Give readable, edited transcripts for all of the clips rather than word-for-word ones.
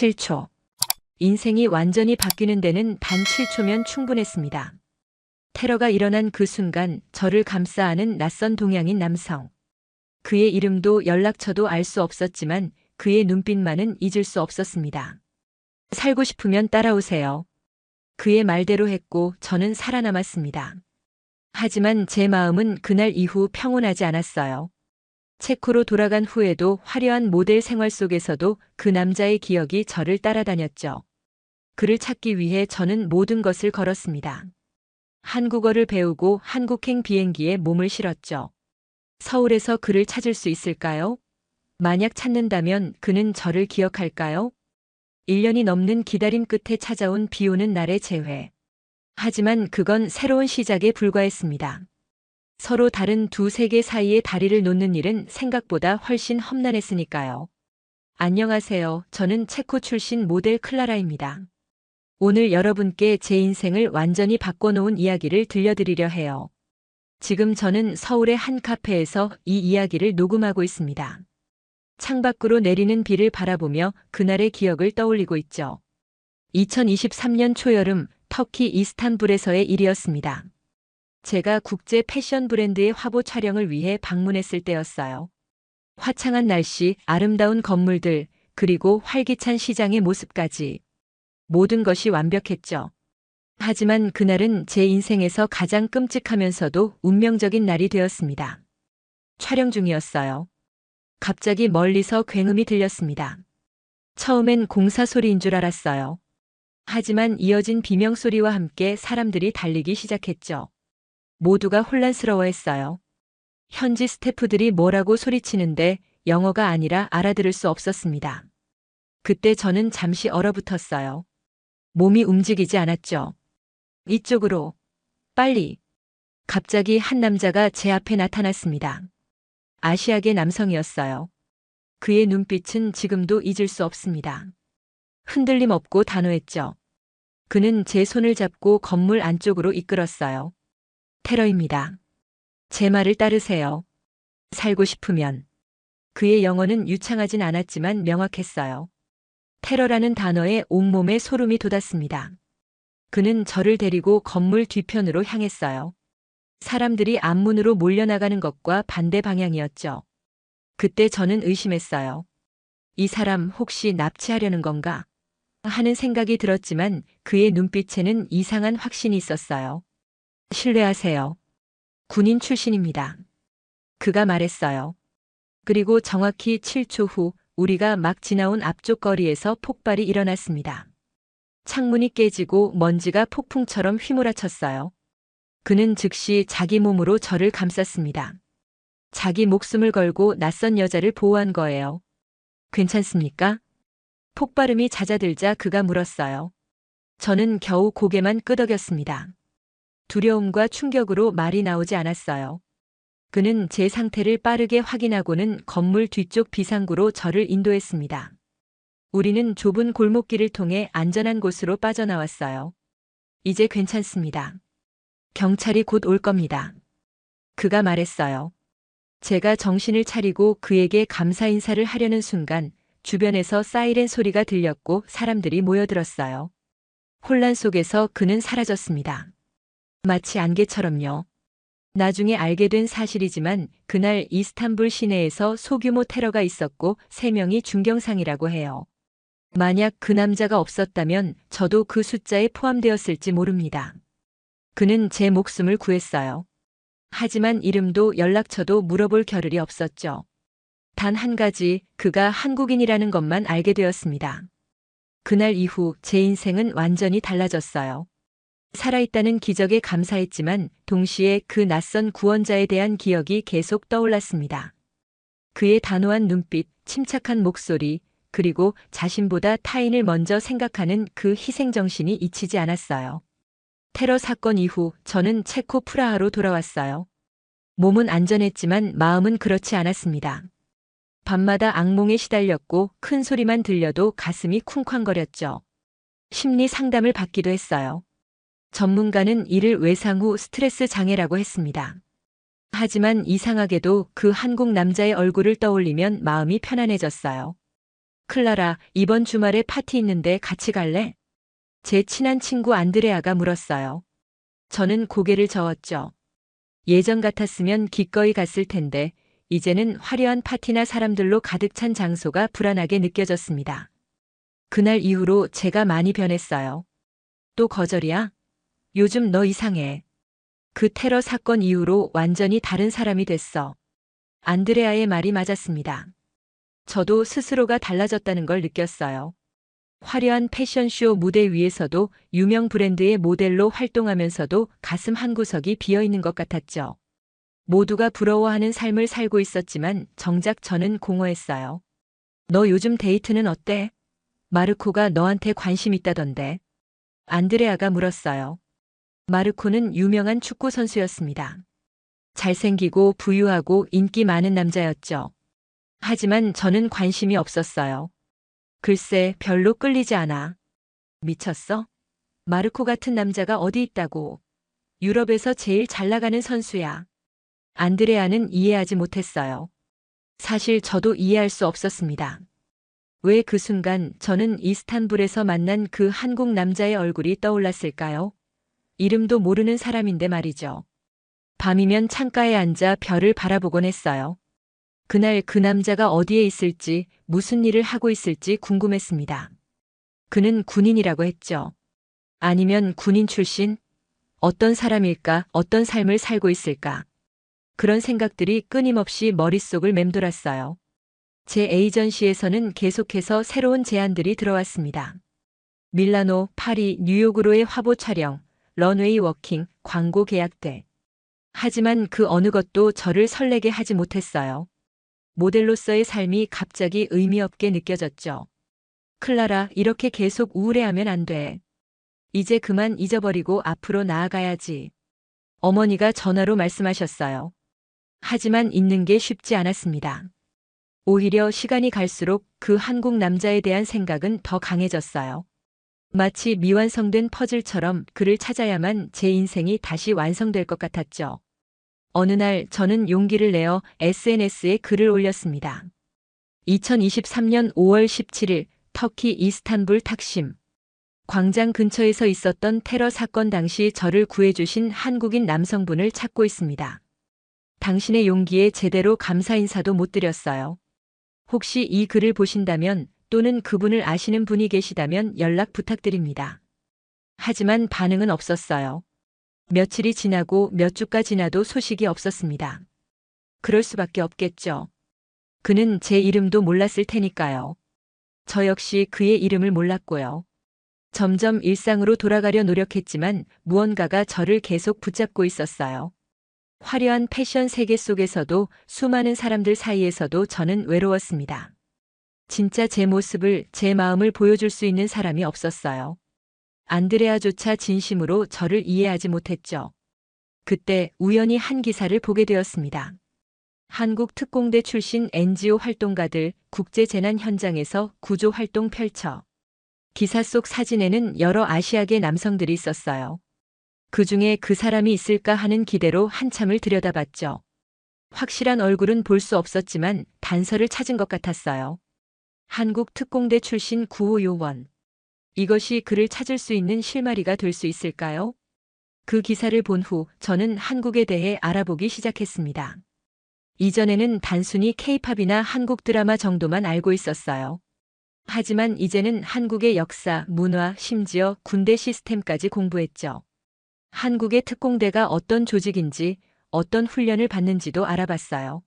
7초. 인생이 완전히 바뀌는 데는 단 7초면 충분했습니다. 테러가 일어난 그 순간 저를 감싸 안은 낯선 동양인 남성. 그의 이름도 연락처도 알 수 없었지만 그의 눈빛만은 잊을 수 없었습니다. 살고 싶으면 따라오세요. 그의 말대로 했고 저는 살아남았습니다. 하지만 제 마음은 그날 이후 평온하지 않았어요. 체코로 돌아간 후에도 화려한 모델 생활 속에서도 그 남자의 기억이 저를 따라다녔죠. 그를 찾기 위해 저는 모든 것을 걸었습니다. 한국어를 배우고 한국행 비행기에 몸을 실었죠. 서울에서 그를 찾을 수 있을까요? 만약 찾는다면 그는 저를 기억할까요? 1년이 넘는 기다림 끝에 찾아온 비 오는 날의 재회. 하지만 그건 새로운 시작에 불과했습니다. 서로 다른 두 세계 사이에 다리를 놓는 일은 생각보다 훨씬 험난했으니까요. 안녕하세요. 저는 체코 출신 모델 클라라입니다. 오늘 여러분께 제 인생을 완전히 바꿔놓은 이야기를 들려드리려 해요. 지금 저는 서울의 한 카페에서 이 이야기를 녹음하고 있습니다. 창밖으로 내리는 비를 바라보며 그날의 기억을 떠올리고 있죠. 2023년 초여름 터키 이스탄불에서의 일이었습니다. 제가 국제 패션 브랜드의 화보 촬영을 위해 방문했을 때였어요. 화창한 날씨, 아름다운 건물들, 그리고 활기찬 시장의 모습까지. 모든 것이 완벽했죠. 하지만 그날은 제 인생에서 가장 끔찍하면서도 운명적인 날이 되었습니다. 촬영 중이었어요. 갑자기 멀리서 굉음이 들렸습니다. 처음엔 공사 소리인 줄 알았어요. 하지만 이어진 비명 소리와 함께 사람들이 달리기 시작했죠. 모두가 혼란스러워했어요. 현지 스태프들이 뭐라고 소리치는데 영어가 아니라 알아들을 수 없었습니다. 그때 저는 잠시 얼어붙었어요. 몸이 움직이지 않았죠. 이쪽으로. 빨리. 갑자기 한 남자가 제 앞에 나타났습니다. 아시아계 남성이었어요. 그의 눈빛은 지금도 잊을 수 없습니다. 흔들림 없고 단호했죠. 그는 제 손을 잡고 건물 안쪽으로 이끌었어요. 테러입니다. 제 말을 따르세요. 살고 싶으면. 그의 영어는 유창하진 않았지만 명확했어요. 테러라는 단어에 온몸에 소름이 돋았습니다. 그는 저를 데리고 건물 뒤편으로 향했어요. 사람들이 앞문으로 몰려나가는 것과 반대 방향이었죠. 그때 저는 의심했어요. 이 사람 혹시 납치하려는 건가? 하는 생각이 들었지만 그의 눈빛에는 이상한 확신이 있었어요. 신뢰하세요. 군인 출신입니다. 그가 말했어요. 그리고 정확히 7초 후 우리가 막 지나온 앞쪽 거리에서 폭발이 일어났습니다. 창문이 깨지고 먼지가 폭풍처럼 휘몰아쳤어요. 그는 즉시 자기 몸으로 저를 감쌌습니다. 자기 목숨을 걸고 낯선 여자를 보호한 거예요. 괜찮습니까? 폭발음이 잦아들자 그가 물었어요. 저는 겨우 고개만 끄덕였습니다. 두려움과 충격으로 말이 나오지 않았어요. 그는 제 상태를 빠르게 확인하고는 건물 뒤쪽 비상구로 저를 인도했습니다. 우리는 좁은 골목길을 통해 안전한 곳으로 빠져나왔어요. 이제 괜찮습니다. 경찰이 곧 올 겁니다. 그가 말했어요. 제가 정신을 차리고 그에게 감사 인사를 하려는 순간 주변에서 사이렌 소리가 들렸고 사람들이 모여들었어요. 혼란 속에서 그는 사라졌습니다. 마치 안개처럼요. 나중에 알게 된 사실이지만 그날 이스탄불 시내에서 소규모 테러가 있었고 3명이 중경상이라고 해요. 만약 그 남자가 없었다면 저도 그 숫자에 포함되었을지 모릅니다. 그는 제 목숨을 구했어요. 하지만 이름도 연락처도 물어볼 겨를이 없었죠. 단 한 가지, 그가 한국인이라는 것만 알게 되었습니다. 그날 이후 제 인생은 완전히 달라졌어요. 살아있다는 기적에 감사했지만 동시에 그 낯선 구원자에 대한 기억이 계속 떠올랐습니다. 그의 단호한 눈빛, 침착한 목소리, 그리고 자신보다 타인을 먼저 생각하는 그 희생정신이 잊히지 않았어요. 테러 사건 이후 저는 체코 프라하로 돌아왔어요. 몸은 안전했지만 마음은 그렇지 않았습니다. 밤마다 악몽에 시달렸고 큰 소리만 들려도 가슴이 쿵쾅거렸죠. 심리 상담을 받기도 했어요. 전문가는 이를 외상 후 스트레스 장애라고 했습니다. 하지만 이상하게도 그 한국 남자의 얼굴을 떠올리면 마음이 편안해졌어요. 클라라, 이번 주말에 파티 있는데 같이 갈래? 제 친한 친구 안드레아가 물었어요. 저는 고개를 저었죠. 예전 같았으면 기꺼이 갔을 텐데, 이제는 화려한 파티나 사람들로 가득 찬 장소가 불안하게 느껴졌습니다. 그날 이후로 제가 많이 변했어요. 또 거절이야? 요즘 너 이상해. 그 테러 사건 이후로 완전히 다른 사람이 됐어. 안드레아의 말이 맞았습니다. 저도 스스로가 달라졌다는 걸 느꼈어요. 화려한 패션쇼 무대 위에서도 유명 브랜드의 모델로 활동하면서도 가슴 한구석이 비어있는 것 같았죠. 모두가 부러워하는 삶을 살고 있었지만 정작 저는 공허했어요. 너 요즘 데이트는 어때? 마르코가 너한테 관심 있다던데. 안드레아가 물었어요. 마르코는 유명한 축구 선수였습니다. 잘생기고 부유하고 인기 많은 남자였죠. 하지만 저는 관심이 없었어요. 글쎄, 별로 끌리지 않아. 미쳤어? 마르코 같은 남자가 어디 있다고. 유럽에서 제일 잘 나가는 선수야. 안드레아는 이해하지 못했어요. 사실 저도 이해할 수 없었습니다. 왜 그 순간 저는 이스탄불에서 만난 그 한국 남자의 얼굴이 떠올랐을까요? 이름도 모르는 사람인데 말이죠. 밤이면 창가에 앉아 별을 바라보곤 했어요. 그날 그 남자가 어디에 있을지, 무슨 일을 하고 있을지 궁금했습니다. 그는 군인이라고 했죠. 아니면 군인 출신? 어떤 사람일까? 어떤 삶을 살고 있을까? 그런 생각들이 끊임없이 머릿속을 맴돌았어요. 제 에이전시에서는 계속해서 새로운 제안들이 들어왔습니다. 밀라노, 파리, 뉴욕으로의 화보 촬영, 런웨이 워킹, 광고 계약들. 하지만 그 어느 것도 저를 설레게 하지 못했어요. 모델로서의 삶이 갑자기 의미 없게 느껴졌죠. 클라라, 이렇게 계속 우울해하면 안 돼. 이제 그만 잊어버리고 앞으로 나아가야지. 어머니가 전화로 말씀하셨어요. 하지만 잊는 게 쉽지 않았습니다. 오히려 시간이 갈수록 그 한국 남자에 대한 생각은 더 강해졌어요. 마치 미완성된 퍼즐처럼 그를 찾아야만 제 인생이 다시 완성될 것 같았죠. 어느 날 저는 용기를 내어 SNS에 글을 올렸습니다. 2023년 5월 17일 터키 이스탄불 탁심. 광장 근처에서 있었던 테러 사건 당시 저를 구해주신 한국인 남성분을 찾고 있습니다. 당신의 용기에 제대로 감사 인사도 못 드렸어요. 혹시 이 글을 보신다면 또는 그분을 아시는 분이 계시다면 연락 부탁드립니다. 하지만 반응은 없었어요. 며칠이 지나고 몇 주가 지나도 소식이 없었습니다. 그럴 수밖에 없겠죠. 그는 제 이름도 몰랐을 테니까요. 저 역시 그의 이름을 몰랐고요. 점점 일상으로 돌아가려 노력했지만 무언가가 저를 계속 붙잡고 있었어요. 화려한 패션 세계 속에서도 수많은 사람들 사이에서도 저는 외로웠습니다. 진짜 제 모습을, 제 마음을 보여줄 수 있는 사람이 없었어요. 안드레아조차 진심으로 저를 이해하지 못했죠. 그때 우연히 한 기사를 보게 되었습니다. 한국 특공대 출신 NGO 활동가들 국제재난 현장에서 구조 활동 펼쳐. 기사 속 사진에는 여러 아시아계 남성들이 있었어요. 그 중에 그 사람이 있을까 하는 기대로 한참을 들여다봤죠. 확실한 얼굴은 볼 수 없었지만 단서를 찾은 것 같았어요. 한국 특공대 출신 구호 요원. 이것이 그를 찾을 수 있는 실마리가 될 수 있을까요? 그 기사를 본 후 저는 한국에 대해 알아보기 시작했습니다. 이전에는 단순히 K-팝이나 한국 드라마 정도만 알고 있었어요. 하지만 이제는 한국의 역사, 문화, 심지어 군대 시스템까지 공부했죠. 한국의 특공대가 어떤 조직인지, 어떤 훈련을 받는지도 알아봤어요.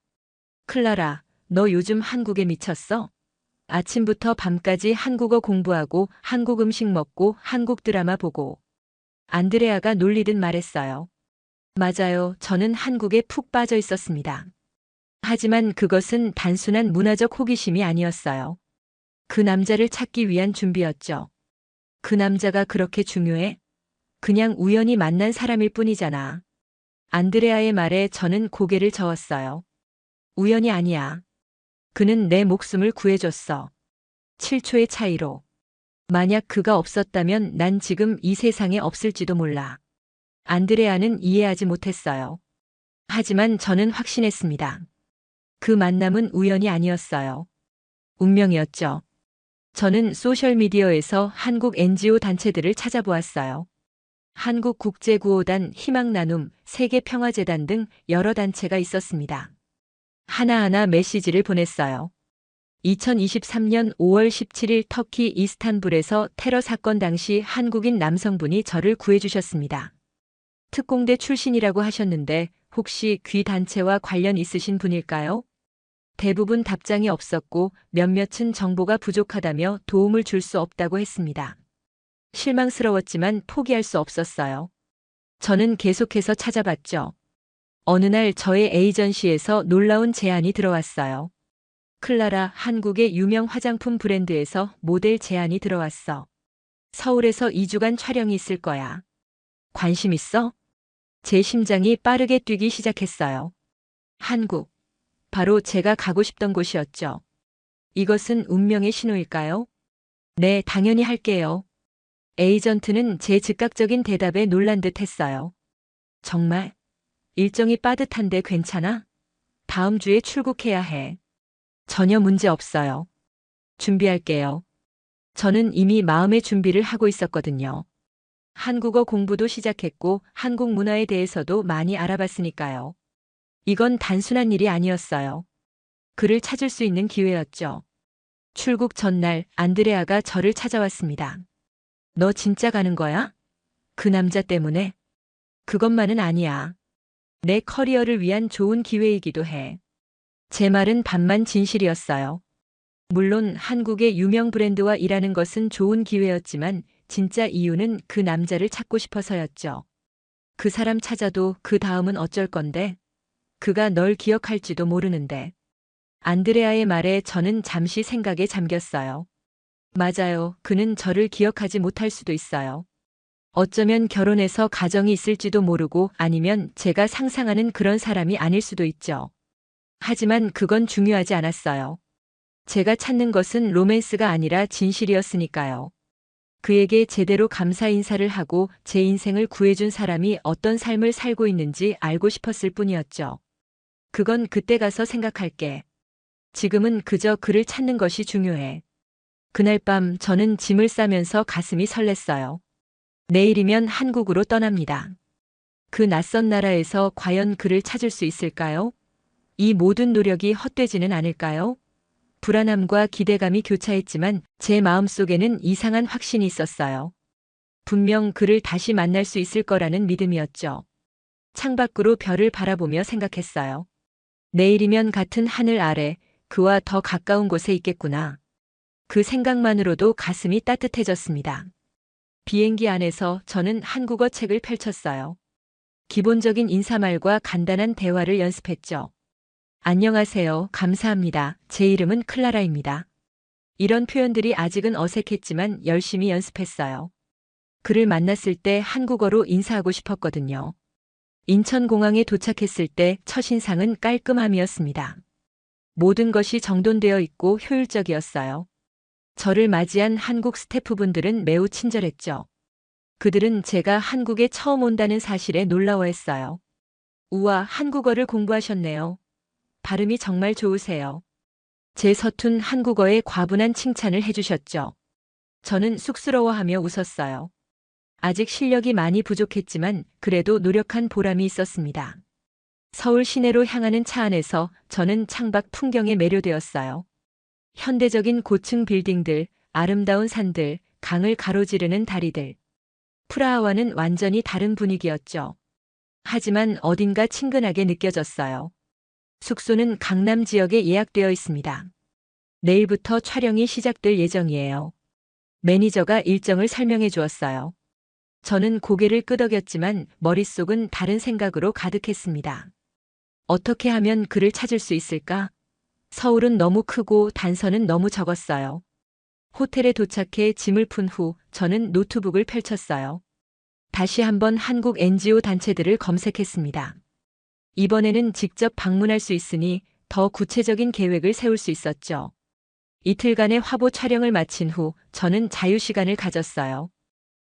클라라, 너 요즘 한국에 미쳤어? 아침부터 밤까지 한국어 공부하고 한국 음식 먹고 한국 드라마 보고. 안드레아가 놀리듯 말했어요. 맞아요. 저는 한국에 푹 빠져 있었습니다. 하지만 그것은 단순한 문화적 호기심이 아니었어요. 그 남자를 찾기 위한 준비였죠. 그 남자가 그렇게 중요해? 그냥 우연히 만난 사람일 뿐이잖아. 안드레아의 말에 저는 고개를 저었어요. 우연이 아니야. 그는 내 목숨을 구해줬어. 7초의 차이로. 만약 그가 없었다면 난 지금 이 세상에 없을지도 몰라. 안드레아는 이해하지 못했어요. 하지만 저는 확신했습니다. 그 만남은 우연이 아니었어요. 운명이었죠. 저는 소셜미디어에서 한국 NGO 단체들을 찾아보았어요. 한국국제구호단, 희망나눔, 세계평화재단 등 여러 단체가 있었습니다. 하나하나 메시지를 보냈어요. 2023년 5월 17일 터키 이스탄불에서 테러 사건 당시 한국인 남성분이 저를 구해주셨습니다. 특공대 출신이라고 하셨는데 혹시 귀 단체와 관련 있으신 분일까요? 대부분 답장이 없었고 몇몇은 정보가 부족하다며 도움을 줄 수 없다고 했습니다. 실망스러웠지만 포기할 수 없었어요. 저는 계속해서 찾아봤죠. 어느 날 저의 에이전시에서 놀라운 제안이 들어왔어요. 클라라, 한국의 유명 화장품 브랜드에서 모델 제안이 들어왔어. 서울에서 2주간 촬영이 있을 거야. 관심 있어? 제 심장이 빠르게 뛰기 시작했어요. 한국. 바로 제가 가고 싶던 곳이었죠. 이것은 운명의 신호일까요? 네, 당연히 할게요. 에이전트는 제 즉각적인 대답에 놀란 듯 했어요. 정말? 일정이 빠듯한데 괜찮아? 다음 주에 출국해야 해. 전혀 문제 없어요. 준비할게요. 저는 이미 마음의 준비를 하고 있었거든요. 한국어 공부도 시작했고 한국 문화에 대해서도 많이 알아봤으니까요. 이건 단순한 일이 아니었어요. 그를 찾을 수 있는 기회였죠. 출국 전날 안드레아가 저를 찾아왔습니다. 너 진짜 가는 거야? 그 남자 때문에? 그것만은 아니야. 내 커리어를 위한 좋은 기회이기도 해. 제 말은 반만 진실이었어요. 물론 한국의 유명 브랜드와 일하는 것은 좋은 기회였지만 진짜 이유는 그 남자를 찾고 싶어서였죠. 그 사람 찾아도 그 다음은 어쩔 건데? 그가 널 기억할지도 모르는데. 안드레아의 말에 저는 잠시 생각에 잠겼어요. 맞아요. 그는 저를 기억하지 못할 수도 있어요. 어쩌면 결혼해서 가정이 있을지도 모르고 아니면 제가 상상하는 그런 사람이 아닐 수도 있죠. 하지만 그건 중요하지 않았어요. 제가 찾는 것은 로맨스가 아니라 진실이었으니까요. 그에게 제대로 감사 인사를 하고 제 인생을 구해준 사람이 어떤 삶을 살고 있는지 알고 싶었을 뿐이었죠. 그건 그때 가서 생각할게. 지금은 그저 그를 찾는 것이 중요해. 그날 밤 저는 짐을 싸면서 가슴이 설렜어요. 내일이면 한국으로 떠납니다. 그 낯선 나라에서 과연 그를 찾을 수 있을까요? 이 모든 노력이 헛되지는 않을까요? 불안함과 기대감이 교차했지만 제 마음속에는 이상한 확신이 있었어요. 분명 그를 다시 만날 수 있을 거라는 믿음이었죠. 창밖으로 별을 바라보며 생각했어요. 내일이면 같은 하늘 아래 그와 더 가까운 곳에 있겠구나. 그 생각만으로도 가슴이 따뜻해졌습니다. 비행기 안에서 저는 한국어 책을 펼쳤어요. 기본적인 인사말과 간단한 대화를 연습했죠. 안녕하세요. 감사합니다. 제 이름은 클라라입니다. 이런 표현들이 아직은 어색했지만 열심히 연습했어요. 그를 만났을 때 한국어로 인사하고 싶었거든요. 인천공항에 도착했을 때 첫인상은 깔끔함이었습니다. 모든 것이 정돈되어 있고 효율적이었어요. 저를 맞이한 한국 스태프분들은 매우 친절했죠. 그들은 제가 한국에 처음 온다는 사실에 놀라워했어요. 우와, 한국어를 공부하셨네요. 발음이 정말 좋으세요. 제 서툰 한국어에 과분한 칭찬을 해주셨죠. 저는 쑥스러워하며 웃었어요. 아직 실력이 많이 부족했지만 그래도 노력한 보람이 있었습니다. 서울 시내로 향하는 차 안에서 저는 창밖 풍경에 매료되었어요. 현대적인 고층 빌딩들, 아름다운 산들, 강을 가로지르는 다리들. 프라하와는 완전히 다른 분위기였죠. 하지만 어딘가 친근하게 느껴졌어요. 숙소는 강남 지역에 예약되어 있습니다. 내일부터 촬영이 시작될 예정이에요. 매니저가 일정을 설명해 주었어요. 저는 고개를 끄덕였지만 머릿속은 다른 생각으로 가득했습니다. 어떻게 하면 그를 찾을 수 있을까? 서울은 너무 크고 단서는 너무 적었어요. 호텔에 도착해 짐을 푼 후 저는 노트북을 펼쳤어요. 다시 한번 한국 NGO 단체들을 검색했습니다. 이번에는 직접 방문할 수 있으니 더 구체적인 계획을 세울 수 있었죠. 이틀간의 화보 촬영을 마친 후 저는 자유시간을 가졌어요.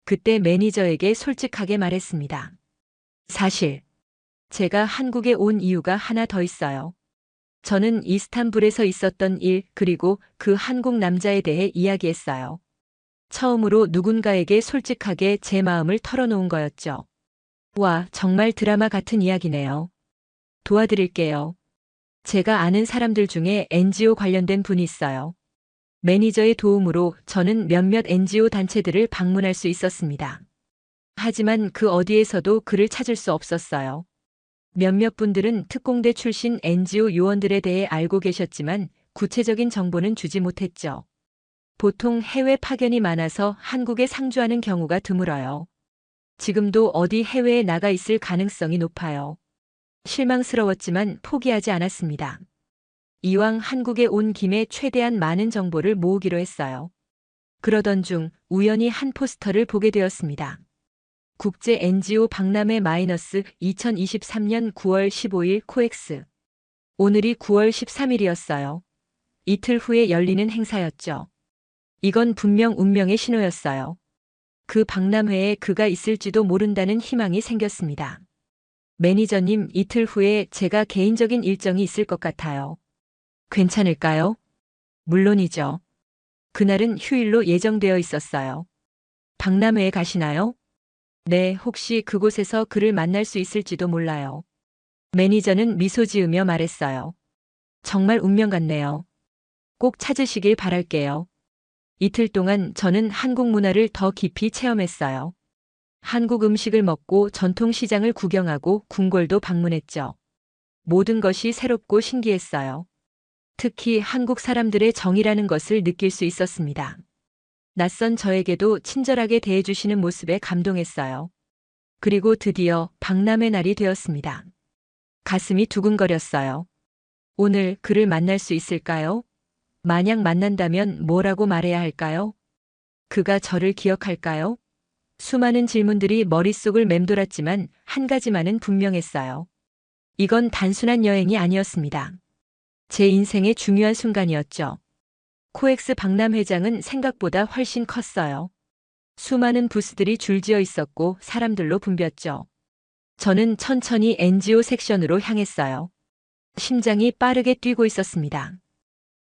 그때 매니저에게 솔직하게 말했습니다. 사실, 제가 한국에 온 이유가 하나 더 있어요. 저는 이스탄불에서 있었던 일, 그리고 그 한국 남자에 대해 이야기했어요. 처음으로 누군가에게 솔직하게 제 마음을 털어놓은 거였죠. 와, 정말 드라마 같은 이야기네요. 도와드릴게요. 제가 아는 사람들 중에 NGO 관련된 분이 있어요. 매니저의 도움으로 저는 몇몇 NGO 단체들을 방문할 수 있었습니다. 하지만 그 어디에서도 그를 찾을 수 없었어요. 몇몇 분들은 특공대 출신 NGO 요원들에 대해 알고 계셨지만 구체적인 정보는 주지 못했죠. 보통 해외 파견이 많아서 한국에 상주하는 경우가 드물어요. 지금도 어디 해외에 나가 있을 가능성이 높아요. 실망스러웠지만 포기하지 않았습니다. 이왕 한국에 온 김에 최대한 많은 정보를 모으기로 했어요. 그러던 중 우연히 한 포스터를 보게 되었습니다. 국제 NGO 박람회 마이너스 2023년 9월 15일 코엑스. 오늘이 9월 13일이었어요. 이틀 후에 열리는 행사였죠. 이건 분명 운명의 신호였어요. 그 박람회에 그가 있을지도 모른다는 희망이 생겼습니다. 매니저님, 이틀 후에 제가 개인적인 일정이 있을 것 같아요. 괜찮을까요? 물론이죠. 그날은 휴일로 예정되어 있었어요. 박람회에 가시나요? 네, 혹시 그곳에서 그를 만날 수 있을지도 몰라요. 매니저는 미소 지으며 말했어요. 정말 운명 같네요. 꼭 찾으시길 바랄게요. 이틀 동안 저는 한국 문화를 더 깊이 체험했어요. 한국 음식을 먹고 전통시장을 구경하고 궁궐도 방문했죠. 모든 것이 새롭고 신기했어요. 특히 한국 사람들의 정이라는 것을 느낄 수 있었습니다. 낯선 저에게도 친절하게 대해주시는 모습에 감동했어요. 그리고 드디어 박람회 날이 되었습니다. 가슴이 두근거렸어요. 오늘 그를 만날 수 있을까요? 만약 만난다면 뭐라고 말해야 할까요? 그가 저를 기억할까요? 수많은 질문들이 머릿속을 맴돌았지만 한 가지만은 분명했어요. 이건 단순한 여행이 아니었습니다. 제 인생의 중요한 순간이었죠. 코엑스 박람회장은 생각보다 훨씬 컸어요. 수많은 부스들이 줄지어 있었고 사람들로 붐볐죠. 저는 천천히 NGO 섹션으로 향했어요. 심장이 빠르게 뛰고 있었습니다.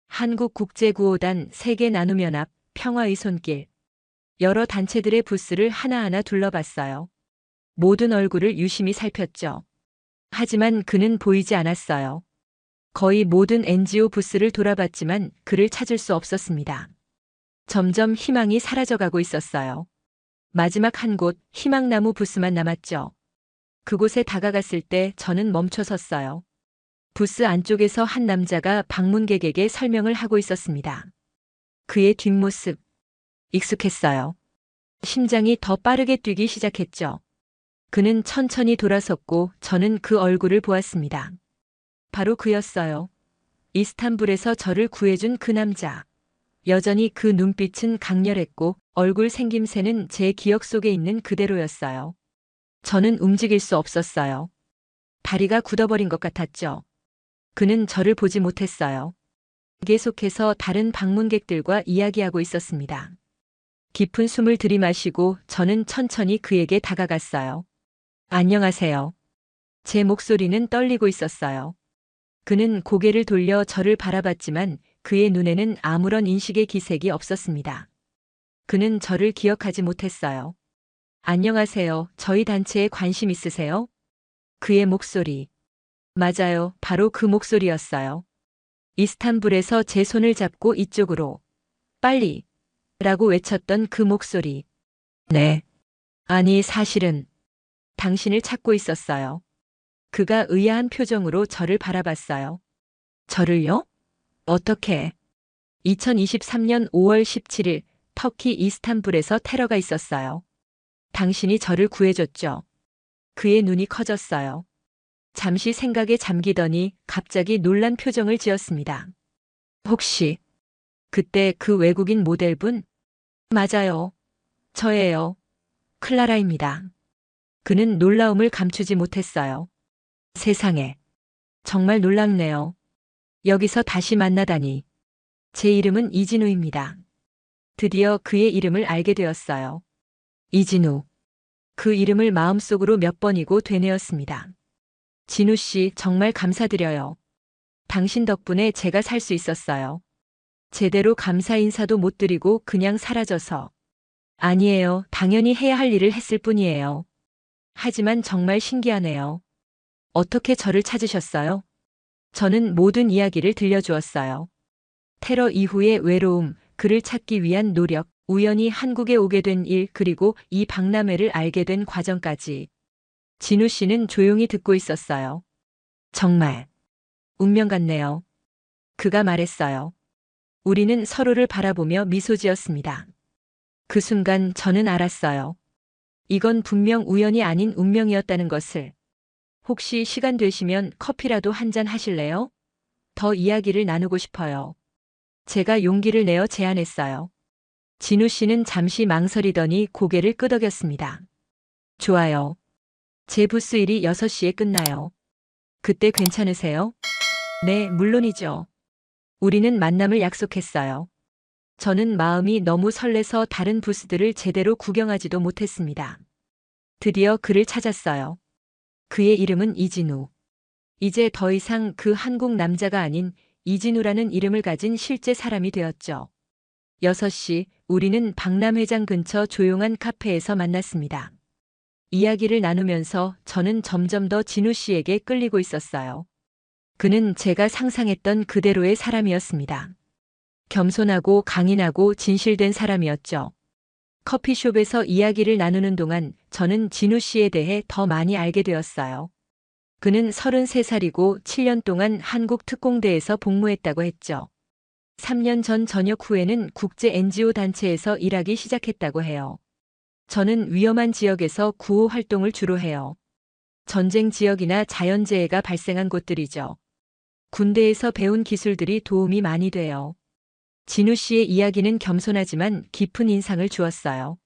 한국국제구호단, 세계나눔연합, 평화의 손길. 여러 단체들의 부스를 하나하나 둘러봤어요. 모든 얼굴을 유심히 살폈죠. 하지만 그는 보이지 않았어요. 거의 모든 NGO 부스를 돌아봤지만 그를 찾을 수 없었습니다. 점점 희망이 사라져가고 있었어요. 마지막 한 곳, 희망나무 부스만 남았죠. 그곳에 다가갔을 때 저는 멈춰 섰어요. 부스 안쪽에서 한 남자가 방문객에게 설명을 하고 있었습니다. 그의 뒷모습, 익숙했어요. 심장이 더 빠르게 뛰기 시작했죠. 그는 천천히 돌아섰고 저는 그 얼굴을 보았습니다. 바로 그였어요. 이스탄불에서 저를 구해준 그 남자. 여전히 그 눈빛은 강렬했고 얼굴 생김새는 제 기억 속에 있는 그대로였어요. 저는 움직일 수 없었어요. 다리가 굳어버린 것 같았죠. 그는 저를 보지 못했어요. 계속해서 다른 방문객들과 이야기하고 있었습니다. 깊은 숨을 들이마시고 저는 천천히 그에게 다가갔어요. 안녕하세요. 제 목소리는 떨리고 있었어요. 그는 고개를 돌려 저를 바라봤지만 그의 눈에는 아무런 인식의 기색이 없었습니다. 그는 저를 기억하지 못했어요. 안녕하세요. 저희 단체에 관심 있으세요? 그의 목소리. 맞아요. 바로 그 목소리였어요. 이스탄불에서 제 손을 잡고 이쪽으로. 빨리. 라고 외쳤던 그 목소리. 네. 아니, 사실은 당신을 찾고 있었어요. 그가 의아한 표정으로 저를 바라봤어요. 저를요? 어떻게? 2023년 5월 17일 터키 이스탄불에서 테러가 있었어요. 당신이 저를 구해줬죠. 그의 눈이 커졌어요. 잠시 생각에 잠기더니 갑자기 놀란 표정을 지었습니다. 혹시 그때 그 외국인 모델분? 맞아요. 저예요. 클라라입니다. 그는 놀라움을 감추지 못했어요. 세상에. 정말 놀랍네요. 여기서 다시 만나다니. 제 이름은 이진우입니다. 드디어 그의 이름을 알게 되었어요. 이진우. 그 이름을 마음속으로 몇 번이고 되뇌었습니다. 진우 씨, 정말 감사드려요. 당신 덕분에 제가 살 수 있었어요. 제대로 감사 인사도 못 드리고 그냥 사라져서. 아니에요. 당연히 해야 할 일을 했을 뿐이에요. 하지만 정말 신기하네요. 어떻게 저를 찾으셨어요? 저는 모든 이야기를 들려주었어요. 테러 이후의 외로움, 그를 찾기 위한 노력, 우연히 한국에 오게 된 일, 그리고 이 박람회를 알게 된 과정까지. 진우 씨는 조용히 듣고 있었어요. 정말 운명 같네요. 그가 말했어요. 우리는 서로를 바라보며 미소 지었습니다. 그 순간 저는 알았어요. 이건 분명 우연이 아닌 운명이었다는 것을. 혹시 시간 되시면 커피라도 한 잔 하실래요? 더 이야기를 나누고 싶어요. 제가 용기를 내어 제안했어요. 진우 씨는 잠시 망설이더니 고개를 끄덕였습니다. 좋아요. 제 부스 일이 6시에 끝나요. 그때 괜찮으세요? 네, 물론이죠. 우리는 만남을 약속했어요. 저는 마음이 너무 설레서 다른 부스들을 제대로 구경하지도 못했습니다. 드디어 그를 찾았어요. 그의 이름은 이진우. 이제 더 이상 그 한국 남자가 아닌 이진우라는 이름을 가진 실제 사람이 되었죠. 6시, 우리는 박람회장 근처 조용한 카페에서 만났습니다. 이야기를 나누면서 저는 점점 더 진우 씨에게 끌리고 있었어요. 그는 제가 상상했던 그대로의 사람이었습니다. 겸손하고 강인하고 진실된 사람이었죠. 커피숍에서 이야기를 나누는 동안 저는 진우 씨에 대해 더 많이 알게 되었어요. 그는 33살이고 7년 동안 한국 특공대에서 복무했다고 했죠. 3년 전 전역 후에는 국제 NGO 단체에서 일하기 시작했다고 해요. 저는 위험한 지역에서 구호 활동을 주로 해요. 전쟁 지역이나 자연재해가 발생한 곳들이죠. 군대에서 배운 기술들이 도움이 많이 돼요. 진우 씨의 이야기는 겸손하지만 깊은 인상을 주었어요.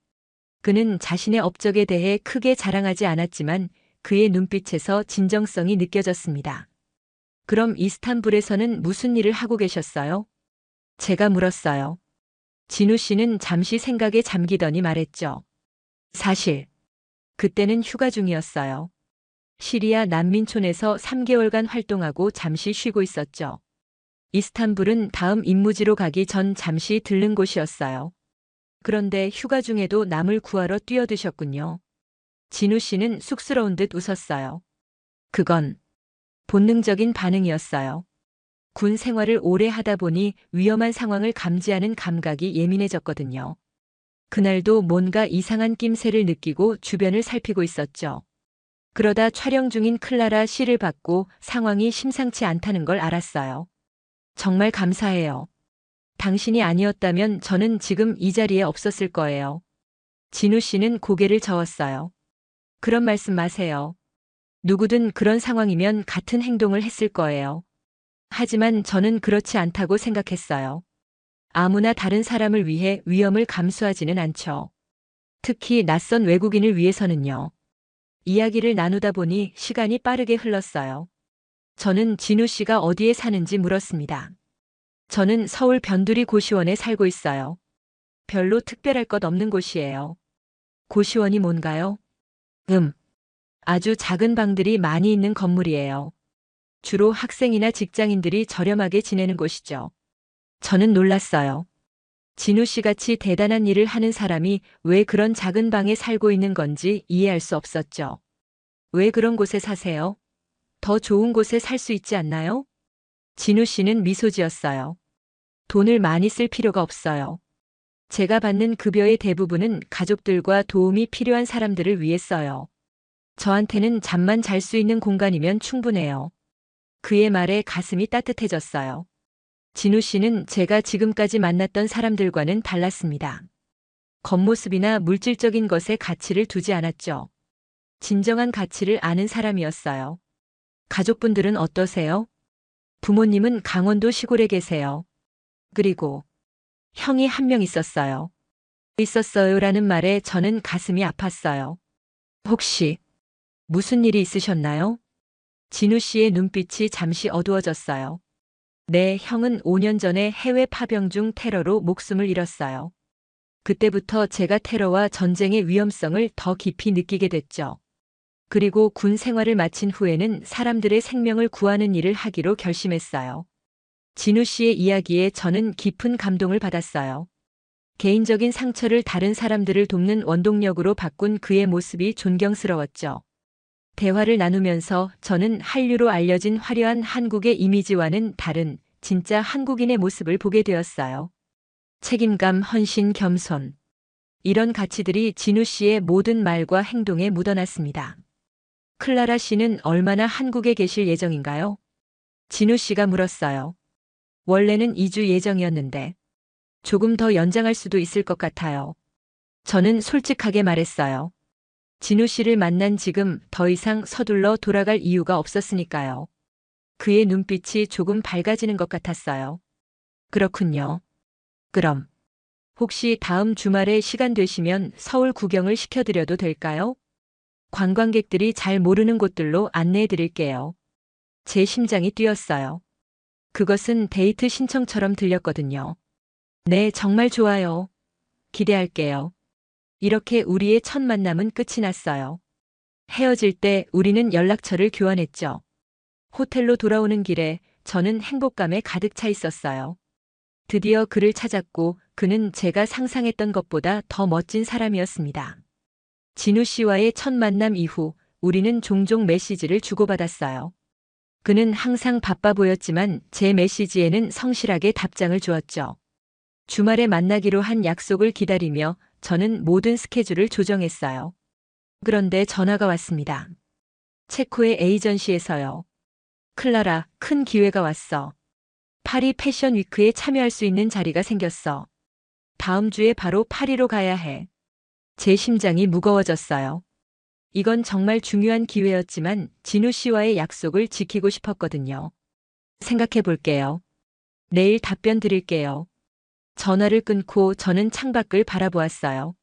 그는 자신의 업적에 대해 크게 자랑하지 않았지만 그의 눈빛에서 진정성이 느껴졌습니다. 그럼 이스탄불에서는 무슨 일을 하고 계셨어요? 제가 물었어요. 진우 씨는 잠시 생각에 잠기더니 말했죠. 사실, 그때는 휴가 중이었어요. 시리아 난민촌에서 3개월간 활동하고 잠시 쉬고 있었죠. 이스탄불은 다음 임무지로 가기 전 잠시 들른 곳이었어요. 그런데 휴가 중에도 남을 구하러 뛰어드셨군요. 진우 씨는 쑥스러운 듯 웃었어요. 그건 본능적인 반응이었어요. 군 생활을 오래 하다 보니 위험한 상황을 감지하는 감각이 예민해졌거든요. 그날도 뭔가 이상한 낌새를 느끼고 주변을 살피고 있었죠. 그러다 촬영 중인 클라라 씨를 봤고 상황이 심상치 않다는 걸 알았어요. 정말 감사해요. 당신이 아니었다면 저는 지금 이 자리에 없었을 거예요. 진우 씨는 고개를 저었어요. 그런 말씀 마세요. 누구든 그런 상황이면 같은 행동을 했을 거예요. 하지만 저는 그렇지 않다고 생각했어요. 아무나 다른 사람을 위해 위험을 감수하지는 않죠. 특히 낯선 외국인을 위해서는요. 이야기를 나누다 보니 시간이 빠르게 흘렀어요. 저는 진우 씨가 어디에 사는지 물었습니다. 저는 서울 변두리 고시원에 살고 있어요. 별로 특별할 것 없는 곳이에요. 고시원이 뭔가요? 아주 작은 방들이 많이 있는 건물이에요. 주로 학생이나 직장인들이 저렴하게 지내는 곳이죠. 저는 놀랐어요. 진우 씨 같이 대단한 일을 하는 사람이 왜 그런 작은 방에 살고 있는 건지 이해할 수 없었죠. 왜 그런 곳에 사세요? 더 좋은 곳에 살 수 있지 않나요? 진우 씨는 미소 지었어요. 돈을 많이 쓸 필요가 없어요. 제가 받는 급여의 대부분은 가족들과 도움이 필요한 사람들을 위해 써요. 저한테는 잠만 잘 수 있는 공간이면 충분해요. 그의 말에 가슴이 따뜻해졌어요. 진우 씨는 제가 지금까지 만났던 사람들과는 달랐습니다. 겉모습이나 물질적인 것에 가치를 두지 않았죠. 진정한 가치를 아는 사람이었어요. 가족분들은 어떠세요? 부모님은 강원도 시골에 계세요. 그리고 형이 한 명 있었어요. 있었어요라는 말에 저는 가슴이 아팠어요. 혹시 무슨 일이 있으셨나요? 진우 씨의 눈빛이 잠시 어두워졌어요. 네, 형은 5년 전에 해외 파병 중 테러로 목숨을 잃었어요. 그때부터 제가 테러와 전쟁의 위험성을 더 깊이 느끼게 됐죠. 그리고 군 생활을 마친 후에는 사람들의 생명을 구하는 일을 하기로 결심했어요. 진우 씨의 이야기에 저는 깊은 감동을 받았어요. 개인적인 상처를 다른 사람들을 돕는 원동력으로 바꾼 그의 모습이 존경스러웠죠. 대화를 나누면서 저는 한류로 알려진 화려한 한국의 이미지와는 다른 진짜 한국인의 모습을 보게 되었어요. 책임감, 헌신, 겸손. 이런 가치들이 진우 씨의 모든 말과 행동에 묻어났습니다. 클라라 씨는 얼마나 한국에 계실 예정인가요? 진우 씨가 물었어요. 원래는 2주 예정이었는데 조금 더 연장할 수도 있을 것 같아요. 저는 솔직하게 말했어요. 진우 씨를 만난 지금 더 이상 서둘러 돌아갈 이유가 없었으니까요. 그의 눈빛이 조금 밝아지는 것 같았어요. 그렇군요. 그럼 혹시 다음 주말에 시간 되시면 서울 구경을 시켜드려도 될까요? 관광객들이 잘 모르는 곳들로 안내해 드릴게요. 제 심장이 뛰었어요. 그것은 데이트 신청처럼 들렸거든요. 네, 정말 좋아요. 기대할게요. 이렇게 우리의 첫 만남은 끝이 났어요. 헤어질 때 우리는 연락처를 교환했죠. 호텔로 돌아오는 길에 저는 행복감에 가득 차 있었어요. 드디어 그를 찾았고 그는 제가 상상했던 것보다 더 멋진 사람이었습니다. 진우 씨와의 첫 만남 이후 우리는 종종 메시지를 주고받았어요. 그는 항상 바빠 보였지만 제 메시지에는 성실하게 답장을 주었죠. 주말에 만나기로 한 약속을 기다리며 저는 모든 스케줄을 조정했어요. 그런데 전화가 왔습니다. 체코의 에이전시에서요. 클라라, 큰 기회가 왔어. 파리 패션 위크에 참여할 수 있는 자리가 생겼어. 다음 주에 바로 파리로 가야 해. 제 심장이 무거워졌어요. 이건 정말 중요한 기회였지만 진우 씨와의 약속을 지키고 싶었거든요. 생각해 볼게요. 내일 답변 드릴게요. 전화를 끊고 저는 창밖을 바라보았어요.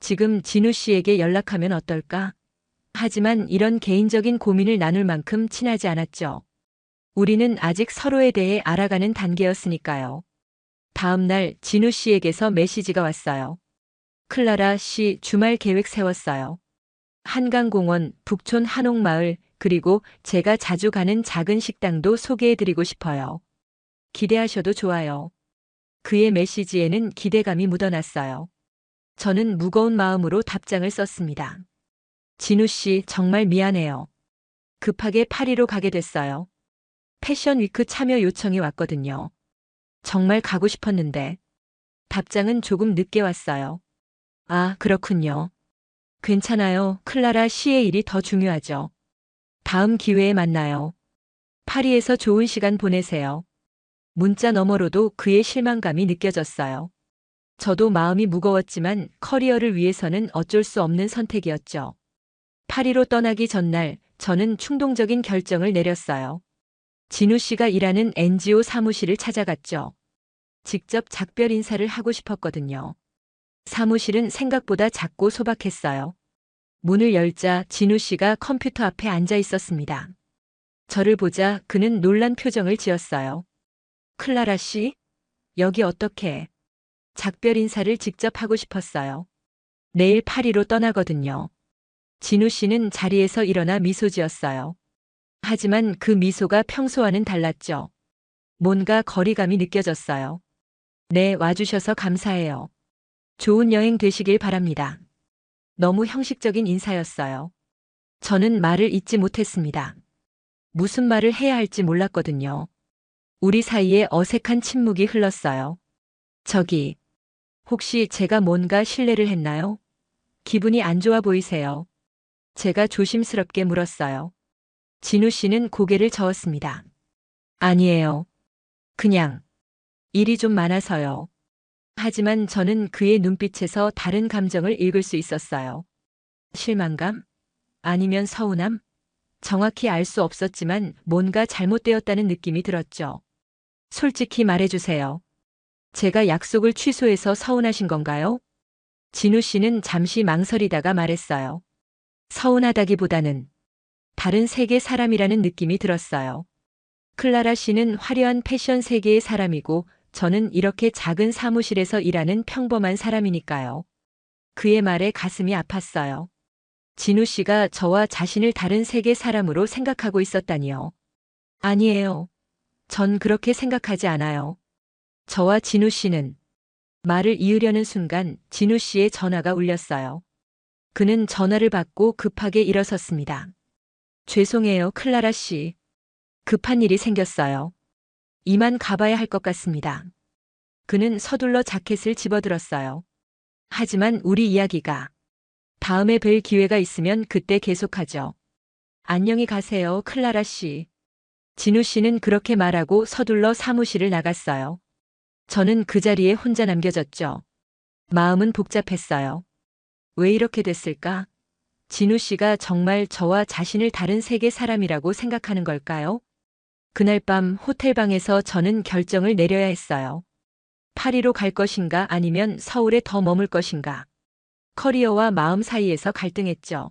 지금 진우 씨에게 연락하면 어떨까? 하지만 이런 개인적인 고민을 나눌 만큼 친하지 않았죠. 우리는 아직 서로에 대해 알아가는 단계였으니까요. 다음 날 진우 씨에게서 메시지가 왔어요. 클라라 씨 주말 계획 세웠어요. 한강공원, 북촌 한옥마을, 그리고 제가 자주 가는 작은 식당도 소개해드리고 싶어요. 기대하셔도 좋아요. 그의 메시지에는 기대감이 묻어났어요. 저는 무거운 마음으로 답장을 썼습니다. 진우 씨, 정말 미안해요. 급하게 파리로 가게 됐어요. 패션 위크 참여 요청이 왔거든요. 정말 가고 싶었는데. 답장은 조금 늦게 왔어요. 아, 그렇군요. 괜찮아요. 클라라 씨의 일이 더 중요하죠. 다음 기회에 만나요. 파리에서 좋은 시간 보내세요. 문자 너머로도 그의 실망감이 느껴졌어요. 저도 마음이 무거웠지만 커리어를 위해서는 어쩔 수 없는 선택이었죠. 파리로 떠나기 전날 저는 충동적인 결정을 내렸어요. 진우 씨가 일하는 NGO 사무실을 찾아갔죠. 직접 작별 인사를 하고 싶었거든요. 사무실은 생각보다 작고 소박했어요. 문을 열자 진우 씨가 컴퓨터 앞에 앉아 있었습니다. 저를 보자 그는 놀란 표정을 지었어요. 클라라 씨? 여기 어떻게? 작별 인사를 직접 하고 싶었어요. 내일 파리로 떠나거든요. 진우 씨는 자리에서 일어나 미소 지었어요. 하지만 그 미소가 평소와는 달랐죠. 뭔가 거리감이 느껴졌어요. 네, 와주셔서 감사해요. 좋은 여행 되시길 바랍니다. 너무 형식적인 인사였어요. 저는 말을 잇지 못했습니다. 무슨 말을 해야 할지 몰랐거든요. 우리 사이에 어색한 침묵이 흘렀어요. 저기, 혹시 제가 뭔가 실례를 했나요? 기분이 안 좋아 보이세요. 제가 조심스럽게 물었어요. 진우 씨는 고개를 저었습니다. 아니에요. 그냥, 일이 좀 많아서요. 하지만 저는 그의 눈빛에서 다른 감정을 읽을 수 있었어요. 실망감? 아니면 서운함? 정확히 알 수 없었지만 뭔가 잘못되었다는 느낌이 들었죠. 솔직히 말해주세요. 제가 약속을 취소해서 서운하신 건가요? 진우 씨는 잠시 망설이다가 말했어요. 서운하다기보다는 다른 세계 사람이라는 느낌이 들었어요. 클라라 씨는 화려한 패션 세계의 사람이고 저는 이렇게 작은 사무실에서 일하는 평범한 사람이니까요. 그의 말에 가슴이 아팠어요. 진우 씨가 저와 자신을 다른 세계 사람으로 생각하고 있었다니요. 아니에요. 전 그렇게 생각하지 않아요. 저와 진우 씨는 말을 이으려는 순간 진우 씨의 전화가 울렸어요. 그는 전화를 받고 급하게 일어섰습니다. 죄송해요, 클라라 씨. 급한 일이 생겼어요. 이만 가봐야 할 것 같습니다. 그는 서둘러 자켓을 집어들었어요. 하지만 우리 이야기가 다음에 뵐 기회가 있으면 그때 계속하죠. 안녕히 가세요, 클라라 씨. 진우 씨는 그렇게 말하고 서둘러 사무실을 나갔어요. 저는 그 자리에 혼자 남겨졌죠. 마음은 복잡했어요. 왜 이렇게 됐을까? 진우 씨가 정말 저와 자신을 다른 세계 사람이라고 생각하는 걸까요? 그날 밤 호텔방에서 저는 결정을 내려야 했어요. 파리로 갈 것인가 아니면 서울에 더 머물 것인가. 커리어와 마음 사이에서 갈등했죠.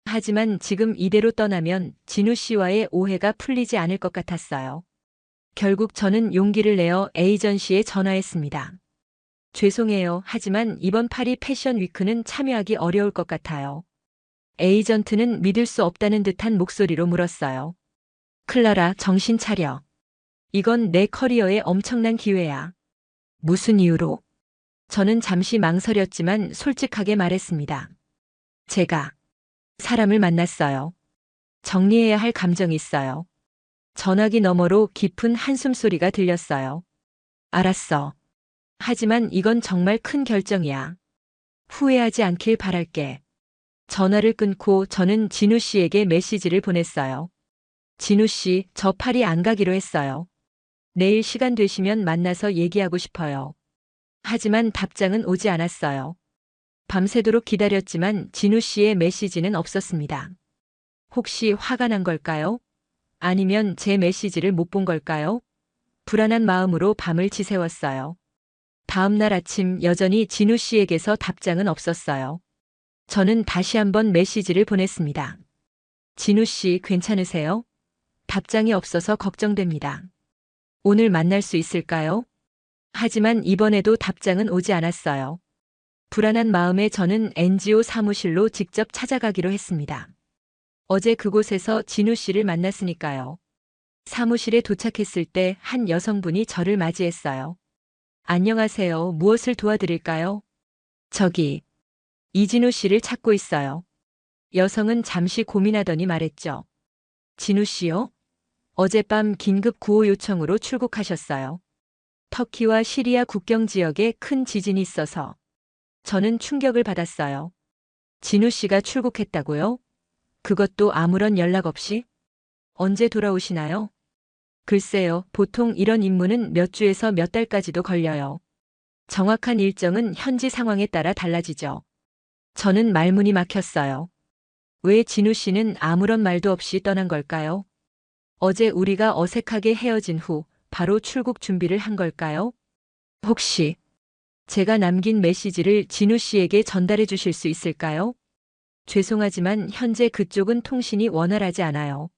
하지만 지금 이대로 떠나면 진우 씨와의 오해가 풀리지 않을 것 같았어요. 결국 저는 용기를 내어 에이전시에 전화했습니다. 죄송해요. 하지만 이번 파리 패션 위크는 참여하기 어려울 것 같아요. 에이전트는 믿을 수 없다는 듯한 목소리로 물었어요. 클라라, 정신 차려. 이건 내 커리어의 엄청난 기회야. 무슨 이유로? 저는 잠시 망설였지만 솔직하게 말했습니다. 제가 사람을 만났어요. 정리해야 할 감정이 있어요. 전화기 너머로 깊은 한숨 소리가 들렸어요. 알았어. 하지만 이건 정말 큰 결정이야. 후회하지 않길 바랄게. 전화를 끊고 저는 진우 씨에게 메시지를 보냈어요. 진우 씨, 저 파리 안 가기로 했어요. 내일 시간 되시면 만나서 얘기하고 싶어요. 하지만 답장은 오지 않았어요. 밤새도록 기다렸지만 진우 씨의 메시지는 없었습니다. 혹시 화가 난 걸까요? 아니면 제 메시지를 못 본 걸까요? 불안한 마음으로 밤을 지새웠어요. 다음 날 아침 여전히 진우 씨에게서 답장은 없었어요. 저는 다시 한번 메시지를 보냈습니다. 진우 씨, 괜찮으세요? 답장이 없어서 걱정됩니다. 오늘 만날 수 있을까요? 하지만 이번에도 답장은 오지 않았어요. 불안한 마음에 저는 NGO 사무실로 직접 찾아가기로 했습니다. 어제 그곳에서 진우 씨를 만났으니까요. 사무실에 도착했을 때 한 여성분이 저를 맞이했어요. 안녕하세요. 무엇을 도와드릴까요? 저기, 이진우 씨를 찾고 있어요. 여성은 잠시 고민하더니 말했죠. 진우 씨요? 어젯밤 긴급 구호 요청으로 출국하셨어요. 터키와 시리아 국경 지역에 큰 지진이 있어서 저는 충격을 받았어요. 진우 씨가 출국했다고요? 그것도 아무런 연락 없이? 언제 돌아오시나요? 글쎄요, 보통 이런 임무는 몇 주에서 몇 달까지도 걸려요. 정확한 일정은 현지 상황에 따라 달라지죠. 저는 말문이 막혔어요. 왜 진우 씨는 아무런 말도 없이 떠난 걸까요? 어제 우리가 어색하게 헤어진 후 바로 출국 준비를 한 걸까요? 혹시 제가 남긴 메시지를 진우 씨에게 전달해 주실 수 있을까요? 죄송하지만 현재 그쪽은 통신이 원활하지 않아요.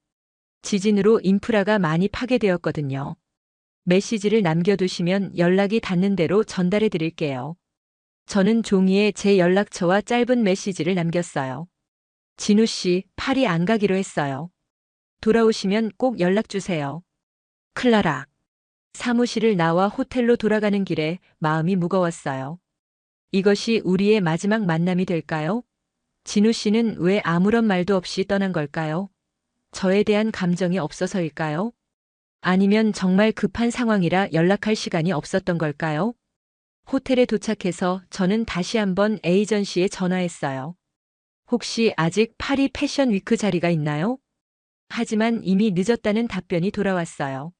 지진으로 인프라가 많이 파괴되었거든요. 메시지를 남겨두시면 연락이 닿는 대로 전달해 드릴게요. 저는 종이에 제 연락처와 짧은 메시지를 남겼어요. 진우 씨, 파리 안 가기로 했어요. 돌아오시면 꼭 연락 주세요. 클라라. 사무실을 나와 호텔로 돌아가는 길에 마음이 무거웠어요. 이것이 우리의 마지막 만남이 될까요? 진우 씨는 왜 아무런 말도 없이 떠난 걸까요? 저에 대한 감정이 없어서일까요? 아니면 정말 급한 상황이라 연락할 시간이 없었던 걸까요? 호텔에 도착해서 저는 다시 한번 에이전시에 전화했어요. 혹시 아직 파리 패션 위크 자리가 있나요? 하지만 이미 늦었다는 답변이 돌아왔어요.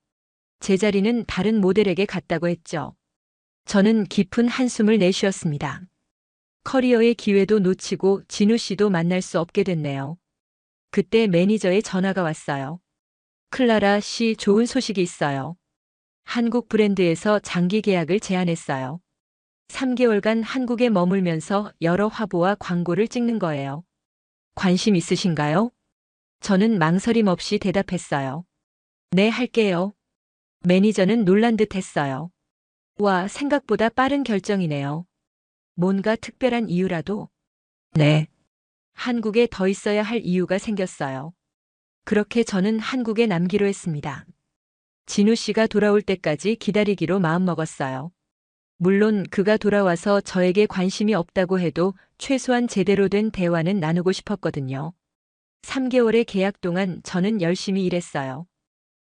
제 자리는 다른 모델에게 갔다고 했죠. 저는 깊은 한숨을 내쉬었습니다. 커리어의 기회도 놓치고 진우 씨도 만날 수 없게 됐네요. 그때 매니저의 전화가 왔어요. 클라라 씨, 좋은 소식이 있어요. 한국 브랜드에서 장기 계약을 제안했어요. 3개월간 한국에 머물면서 여러 화보와 광고를 찍는 거예요. 관심 있으신가요? 저는 망설임 없이 대답했어요. 네, 할게요. 매니저는 놀란 듯 했어요. 와, 생각보다 빠른 결정이네요. 뭔가 특별한 이유라도? 네. 한국에 더 있어야 할 이유가 생겼어요. 그렇게 저는 한국에 남기로 했습니다. 진우 씨가 돌아올 때까지 기다리기로 마음먹었어요. 물론 그가 돌아와서 저에게 관심이 없다고 해도 최소한 제대로 된 대화는 나누고 싶었거든요. 3개월의 계약 동안 저는 열심히 일했어요.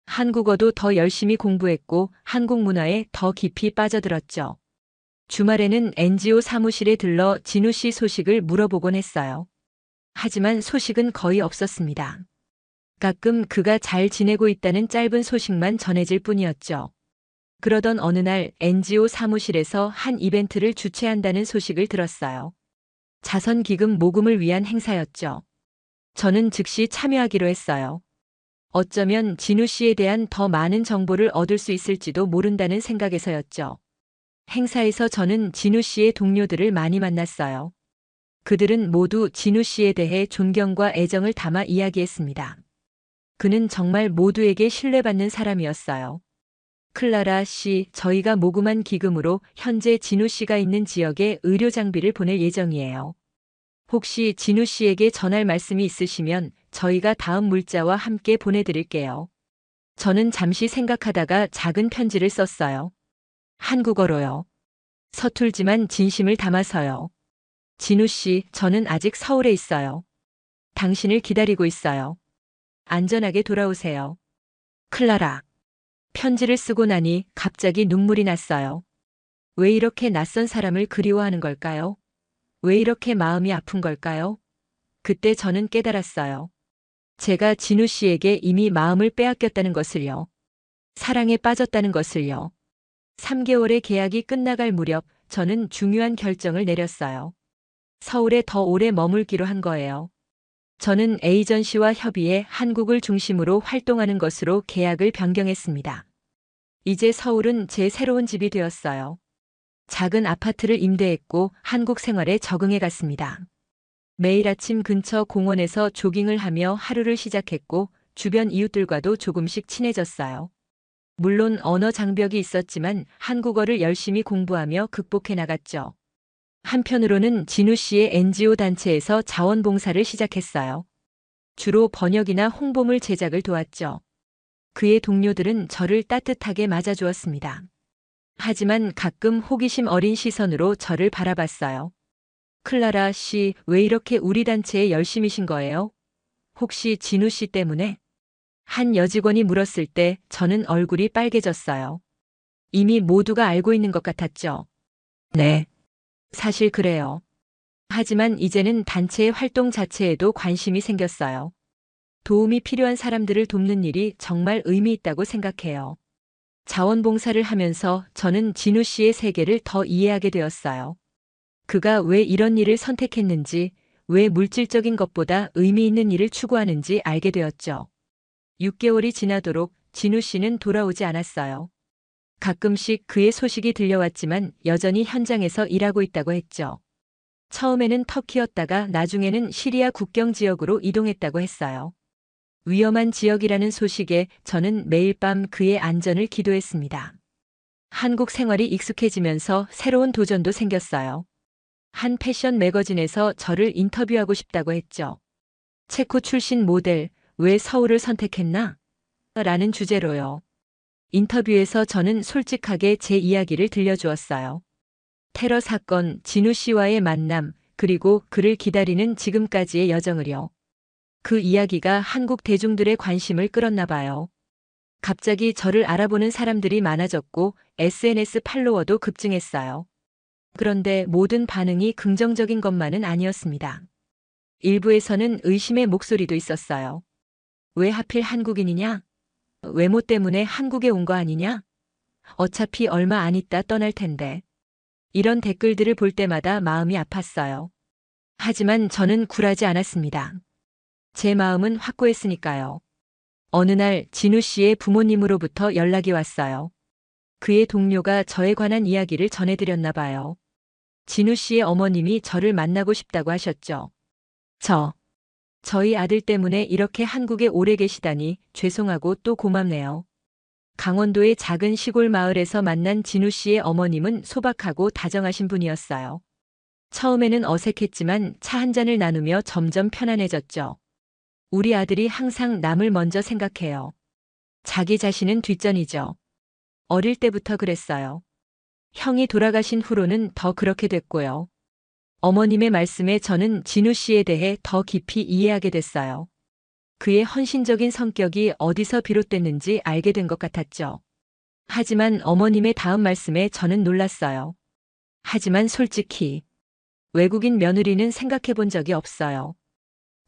한국어도 더 열심히 공부했고 한국 문화에 더 깊이 빠져들었죠. 주말에는 NGO 사무실에 들러 진우 씨 소식을 물어보곤 했어요. 하지만 소식은 거의 없었습니다. 가끔 그가 잘 지내고 있다는 짧은 소식만 전해질 뿐이었죠. 그러던 어느 날 NGO 사무실에서 한 이벤트를 주최한다는 소식을 들었어요. 자선기금 모금을 위한 행사였죠. 저는 즉시 참여하기로 했어요. 어쩌면 진우 씨에 대한 더 많은 정보를 얻을 수 있을지도 모른다는 생각에서였죠. 행사에서 저는 진우 씨의 동료들을 많이 만났어요. 그들은 모두 진우 씨에 대해 존경과 애정을 담아 이야기했습니다. 그는 정말 모두에게 신뢰받는 사람이었어요. 클라라 씨, 저희가 모금한 기금으로 현재 진우 씨가 있는 지역에 의료 장비를 보낼 예정이에요. 혹시 진우 씨에게 전할 말씀이 있으시면 저희가 다음 물자와 함께 보내드릴게요. 저는 잠시 생각하다가 작은 편지를 썼어요. 한국어로요. 서툴지만 진심을 담아서요. 진우 씨, 저는 아직 서울에 있어요. 당신을 기다리고 있어요. 안전하게 돌아오세요. 클라라. 편지를 쓰고 나니 갑자기 눈물이 났어요. 왜 이렇게 낯선 사람을 그리워하는 걸까요? 왜 이렇게 마음이 아픈 걸까요? 그때 저는 깨달았어요. 제가 진우 씨에게 이미 마음을 빼앗겼다는 것을요. 사랑에 빠졌다는 것을요. 3개월의 계약이 끝나갈 무렵 저는 중요한 결정을 내렸어요. 서울에 더 오래 머물기로 한 거예요. 저는 에이전시와 협의해 한국을 중심으로 활동하는 것으로 계약을 변경했습니다. 이제 서울은 제 새로운 집이 되었어요. 작은 아파트를 임대했고 한국 생활에 적응해 갔습니다. 매일 아침 근처 공원에서 조깅을 하며 하루를 시작했고 주변 이웃들과도 조금씩 친해졌어요. 물론 언어 장벽이 있었지만 한국어를 열심히 공부하며 극복해 나갔죠. 한편으로는 진우 씨의 NGO 단체에서 자원봉사를 시작했어요. 주로 번역이나 홍보물 제작을 도왔죠. 그의 동료들은 저를 따뜻하게 맞아주었습니다. 하지만 가끔 호기심 어린 시선으로 저를 바라봤어요. 클라라 씨, 왜 이렇게 우리 단체에 열심이신 거예요? 혹시 진우 씨 때문에? 한 여직원이 물었을 때 저는 얼굴이 빨개졌어요. 이미 모두가 알고 있는 것 같았죠. 네. 사실 그래요. 하지만 이제는 단체의 활동 자체에도 관심이 생겼어요. 도움이 필요한 사람들을 돕는 일이 정말 의미 있다고 생각해요. 자원봉사를 하면서 저는 진우 씨의 세계를 더 이해하게 되었어요. 그가 왜 이런 일을 선택했는지, 왜 물질적인 것보다 의미 있는 일을 추구하는지 알게 되었죠. 6개월이 지나도록 진우 씨는 돌아오지 않았어요. 가끔씩 그의 소식이 들려왔지만 여전히 현장에서 일하고 있다고 했죠. 처음에는 터키였다가 나중에는 시리아 국경 지역으로 이동했다고 했어요. 위험한 지역이라는 소식에 저는 매일 밤 그의 안전을 기도했습니다. 한국 생활이 익숙해지면서 새로운 도전도 생겼어요. 한 패션 매거진에서 저를 인터뷰하고 싶다고 했죠. 체코 출신 모델, 왜 서울을 선택했나? 라는 주제로요. 인터뷰에서 저는 솔직하게 제 이야기를 들려주었어요. 테러 사건, 진우 씨와의 만남, 그리고 그를 기다리는 지금까지의 여정을요. 그 이야기가 한국 대중들의 관심을 끌었나 봐요. 갑자기 저를 알아보는 사람들이 많아졌고 SNS 팔로워도 급증했어요. 그런데 모든 반응이 긍정적인 것만은 아니었습니다. 일부에서는 의심의 목소리도 있었어요. 왜 하필 한국인이냐? 외모 때문에 한국에 온 거 아니냐? 어차피 얼마 안 있다 떠날 텐데. 이런 댓글들을 볼 때마다 마음이 아팠어요. 하지만 저는 굴하지 않았습니다. 제 마음은 확고했으니까요. 어느 날 진우 씨의 부모님으로부터 연락이 왔어요. 그의 동료가 저에 관한 이야기를 전해드렸나 봐요. 진우 씨의 어머님이 저를 만나고 싶다고 하셨죠. 저희 아들 때문에 이렇게 한국에 오래 계시다니 죄송하고 또 고맙네요. 강원도의 작은 시골 마을에서 만난 진우 씨의 어머님은 소박하고 다정하신 분이었어요. 처음에는 어색했지만 차 한 잔을 나누며 점점 편안해졌죠. 우리 아들이 항상 남을 먼저 생각해요. 자기 자신은 뒷전이죠. 어릴 때부터 그랬어요. 형이 돌아가신 후로는 더 그렇게 됐고요. 어머님의 말씀에 저는 진우 씨에 대해 더 깊이 이해하게 됐어요. 그의 헌신적인 성격이 어디서 비롯됐는지 알게 된 것 같았죠. 하지만 어머님의 다음 말씀에 저는 놀랐어요. 하지만 솔직히 외국인 며느리는 생각해 본 적이 없어요.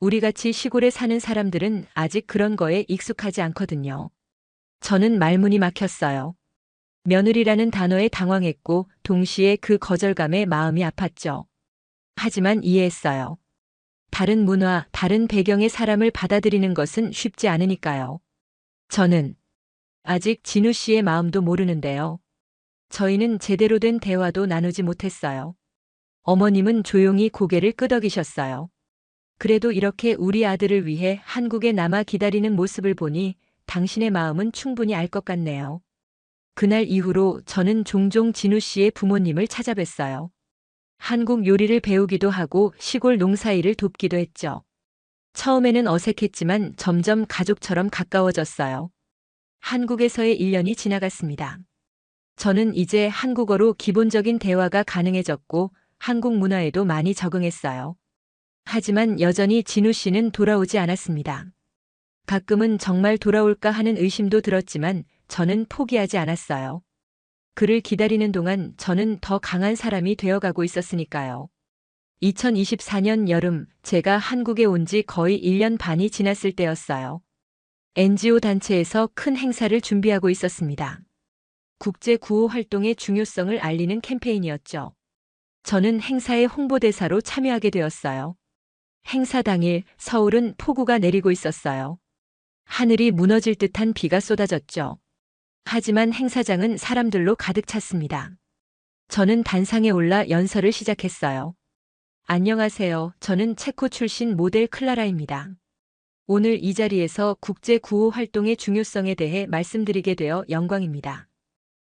우리같이 시골에 사는 사람들은 아직 그런 거에 익숙하지 않거든요. 저는 말문이 막혔어요. 며느리라는 단어에 당황했고 동시에 그 거절감에 마음이 아팠죠. 하지만 이해했어요. 다른 문화, 다른 배경의 사람을 받아들이는 것은 쉽지 않으니까요. 저는 아직 진우 씨의 마음도 모르는데요. 저희는 제대로 된 대화도 나누지 못했어요. 어머님은 조용히 고개를 끄덕이셨어요. 그래도 이렇게 우리 아들을 위해 한국에 남아 기다리는 모습을 보니 당신의 마음은 충분히 알 것 같네요. 그날 이후로 저는 종종 진우 씨의 부모님을 찾아뵀어요. 한국 요리를 배우기도 하고 시골 농사일을 돕기도 했죠. 처음에는 어색했지만 점점 가족처럼 가까워졌어요. 한국에서의 1년이 지나갔습니다. 저는 이제 한국어로 기본적인 대화가 가능해졌고 한국 문화에도 많이 적응했어요. 하지만 여전히 진우 씨는 돌아오지 않았습니다. 가끔은 정말 돌아올까 하는 의심도 들었지만 저는 포기하지 않았어요. 그를 기다리는 동안 저는 더 강한 사람이 되어가고 있었으니까요. 2024년 여름 제가 한국에 온 지 거의 1년 반이 지났을 때였어요. NGO 단체에서 큰 행사를 준비하고 있었습니다. 국제 구호 활동의 중요성을 알리는 캠페인이었죠. 저는 행사의 홍보대사로 참여하게 되었어요. 행사 당일 서울은 폭우가 내리고 있었어요. 하늘이 무너질 듯한 비가 쏟아졌죠. 하지만 행사장은 사람들로 가득 찼습니다. 저는 단상에 올라 연설을 시작했어요. 안녕하세요. 저는 체코 출신 모델 클라라입니다. 오늘 이 자리에서 국제 구호 활동의 중요성에 대해 말씀드리게 되어 영광입니다.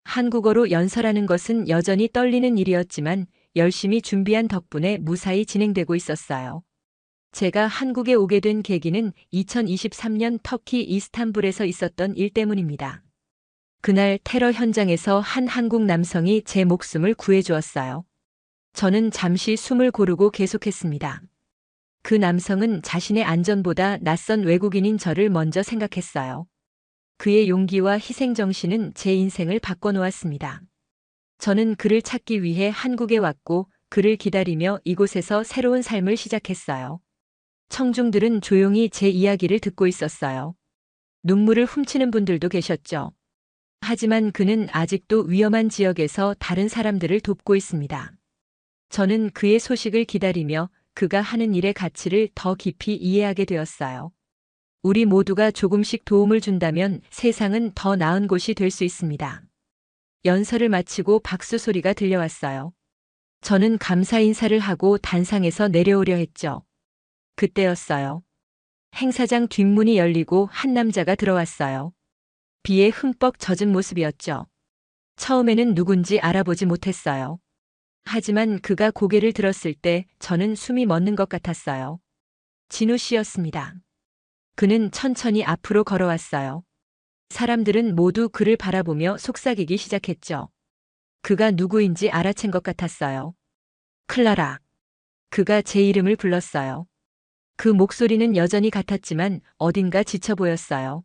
한국어로 연설하는 것은 여전히 떨리는 일이었지만 열심히 준비한 덕분에 무사히 진행되고 있었어요. 제가 한국에 오게 된 계기는 2023년 터키 이스탄불에서 있었던 일 때문입니다. 그날 테러 현장에서 한 한국 남성이 제 목숨을 구해주었어요. 저는 잠시 숨을 고르고 계속했습니다. 그 남성은 자신의 안전보다 낯선 외국인인 저를 먼저 생각했어요. 그의 용기와 희생정신은 제 인생을 바꿔놓았습니다. 저는 그를 찾기 위해 한국에 왔고 그를 기다리며 이곳에서 새로운 삶을 시작했어요. 청중들은 조용히 제 이야기를 듣고 있었어요. 눈물을 훔치는 분들도 계셨죠. 하지만 그는 아직도 위험한 지역에서 다른 사람들을 돕고 있습니다. 저는 그의 소식을 기다리며 그가 하는 일의 가치를 더 깊이 이해하게 되었어요. 우리 모두가 조금씩 도움을 준다면 세상은 더 나은 곳이 될 수 있습니다. 연설을 마치고 박수 소리가 들려왔어요. 저는 감사 인사를 하고 단상에서 내려오려 했죠. 그때였어요. 행사장 뒷문이 열리고 한 남자가 들어왔어요. 비에 흠뻑 젖은 모습이었죠. 처음에는 누군지 알아보지 못했어요. 하지만 그가 고개를 들었을 때 저는 숨이 멎는 것 같았어요. 진우 씨였습니다. 그는 천천히 앞으로 걸어왔어요. 사람들은 모두 그를 바라보며 속삭이기 시작했죠. 그가 누구인지 알아챈 것 같았어요. 클라라. 그가 제 이름을 불렀어요. 그 목소리는 여전히 같았지만 어딘가 지쳐 보였어요.